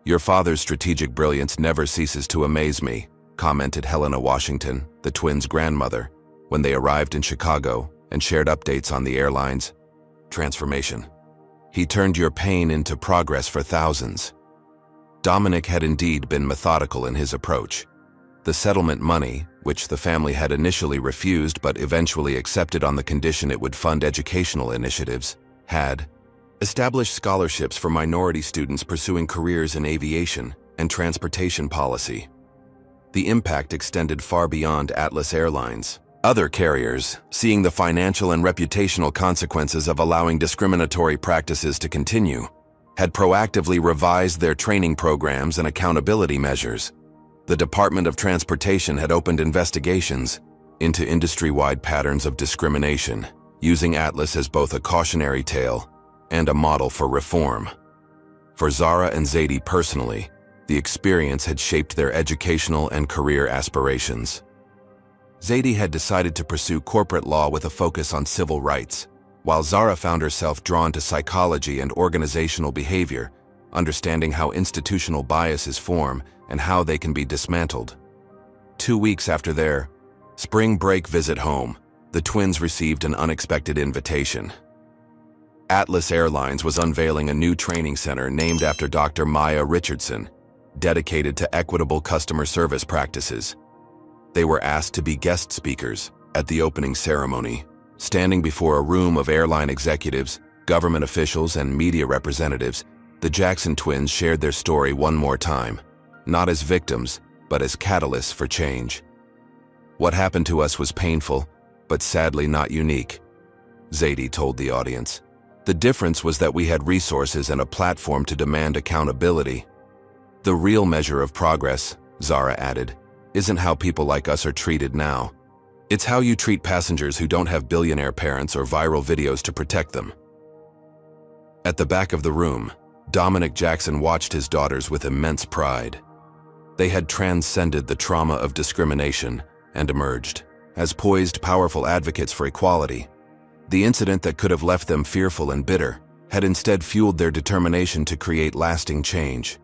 "Your father's strategic brilliance never ceases to amaze me," commented Helena Washington, the twins' grandmother, when they arrived in Chicago and shared updates on the airline's transformation. "He turned your pain into progress for thousands." Dominic had indeed been methodical in his approach. The settlement money, which the family had initially refused but eventually accepted on the condition it would fund educational initiatives, had established scholarships for minority students pursuing careers in aviation and transportation policy. The impact extended far beyond Atlas Airlines. Other carriers, seeing the financial and reputational consequences of allowing discriminatory practices to continue, had proactively revised their training programs and accountability measures. The Department of Transportation had opened investigations into industry-wide patterns of discrimination, using Atlas as both a cautionary tale and a model for reform. For Zara and Zadie personally, the experience had shaped their educational and career aspirations. Zadie had decided to pursue corporate law with a focus on civil rights, while Zara found herself drawn to psychology and organizational behavior, understanding how institutional biases form and how they can be dismantled. 2 weeks after their spring break visit home, the twins received an unexpected invitation. Atlas Airlines was unveiling a new training center named after Dr. Maya Richardson, dedicated to equitable customer service practices. They were asked to be guest speakers at the opening ceremony, standing before a room of airline executives, government officials, and media representatives. The Jackson twins shared their story one more time, not as victims, but as catalysts for change. "What happened to us was painful, but sadly not unique," Zadie told the audience. "The difference was that we had resources and a platform to demand accountability. The real measure of progress," Zara added, "isn't how people like us are treated now. It's how you treat passengers who don't have billionaire parents or viral videos to protect them." At the back of the room, Dominic Jackson watched his daughters with immense pride. They had transcended the trauma of discrimination and emerged as poised, powerful advocates for equality. The incident that could have left them fearful and bitter had instead fueled their determination to create lasting change.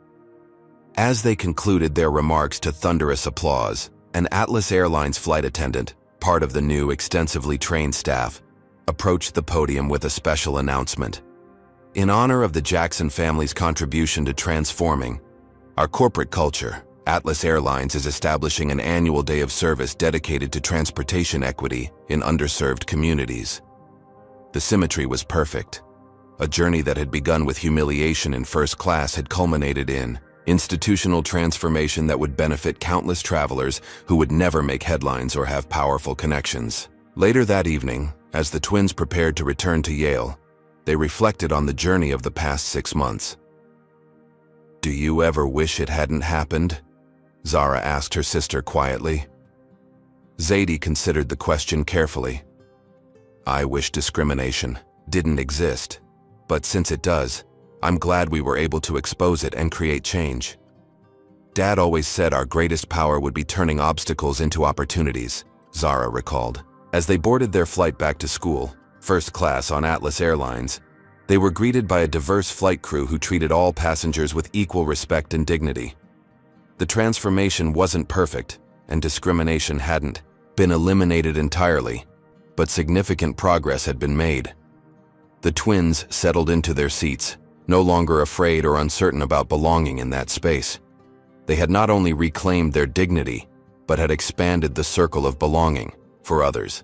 As they concluded their remarks to thunderous applause, an Atlas Airlines flight attendant, part of the new extensively trained staff, approached the podium with a special announcement. "In honor of the Jackson family's contribution to transforming our corporate culture, Atlas Airlines is establishing an annual day of service dedicated to transportation equity in underserved communities." The symmetry was perfect. A journey that had begun with humiliation in first class had culminated in institutional transformation that would benefit countless travelers who would never make headlines or have powerful connections. Later that evening, as the twins prepared to return to Yale, they reflected on the journey of the past 6 months. "Do you ever wish it hadn't happened?" Zara asked her sister quietly. Zadie considered the question carefully. "I wish discrimination didn't exist, but since it does, I'm glad we were able to expose it and create change. Dad always said our greatest power would be turning obstacles into opportunities," Zara recalled. As they boarded their flight back to school, first class on Atlas Airlines, they were greeted by a diverse flight crew who treated all passengers with equal respect and dignity. The transformation wasn't perfect, and discrimination hadn't been eliminated entirely, but significant progress had been made. The twins settled into their seats, no longer afraid or uncertain about belonging in that space. They had not only reclaimed their dignity, but had expanded the circle of belonging for others.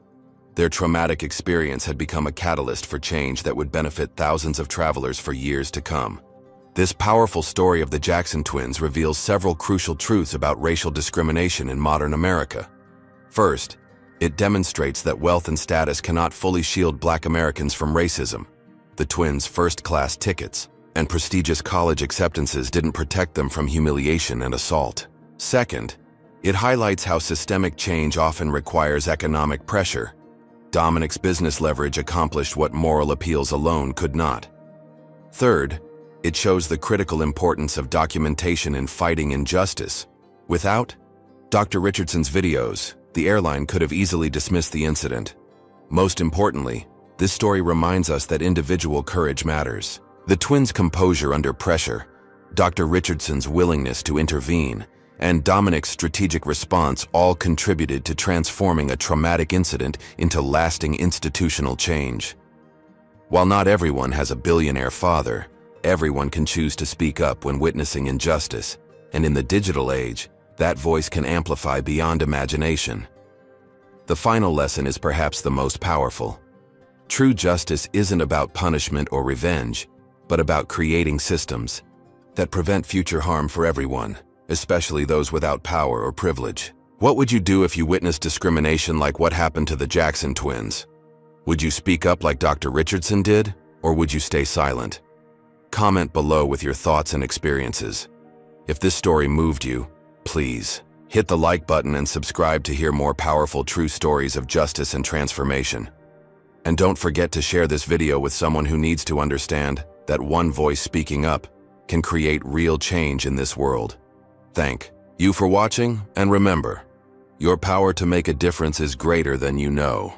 Their traumatic experience had become a catalyst for change that would benefit thousands of travelers for years to come. This powerful story of the Jackson twins reveals several crucial truths about racial discrimination in modern America. First, it demonstrates that wealth and status cannot fully shield Black Americans from racism. The twins' first-class tickets and prestigious college acceptances didn't protect them from humiliation and assault. Second, it highlights how systemic change often requires economic pressure. Dominic's business leverage accomplished what moral appeals alone could not. Third, it shows the critical importance of documentation in fighting injustice. Without Dr. Richardson's videos, the airline could have easily dismissed the incident. Most importantly, this story reminds us that individual courage matters. The twins' composure under pressure, Dr. Richardson's willingness to intervene, and Dominic's strategic response all contributed to transforming a traumatic incident into lasting institutional change. While not everyone has a billionaire father, everyone can choose to speak up when witnessing injustice, and in the digital age, that voice can amplify beyond imagination. The final lesson is perhaps the most powerful. True justice isn't about punishment or revenge, but about creating systems that prevent future harm for everyone, especially those without power or privilege. What would you do if you witnessed discrimination like what happened to the Jackson twins? Would you speak up like Dr. Richardson did, or would you stay silent? Comment below with your thoughts and experiences. If this story moved you, please hit the like button and subscribe to hear more powerful true stories of justice and transformation. And don't forget to share this video with someone who needs to understand that one voice speaking up can create real change in this world. Thank you for watching, and remember, your power to make a difference is greater than you know.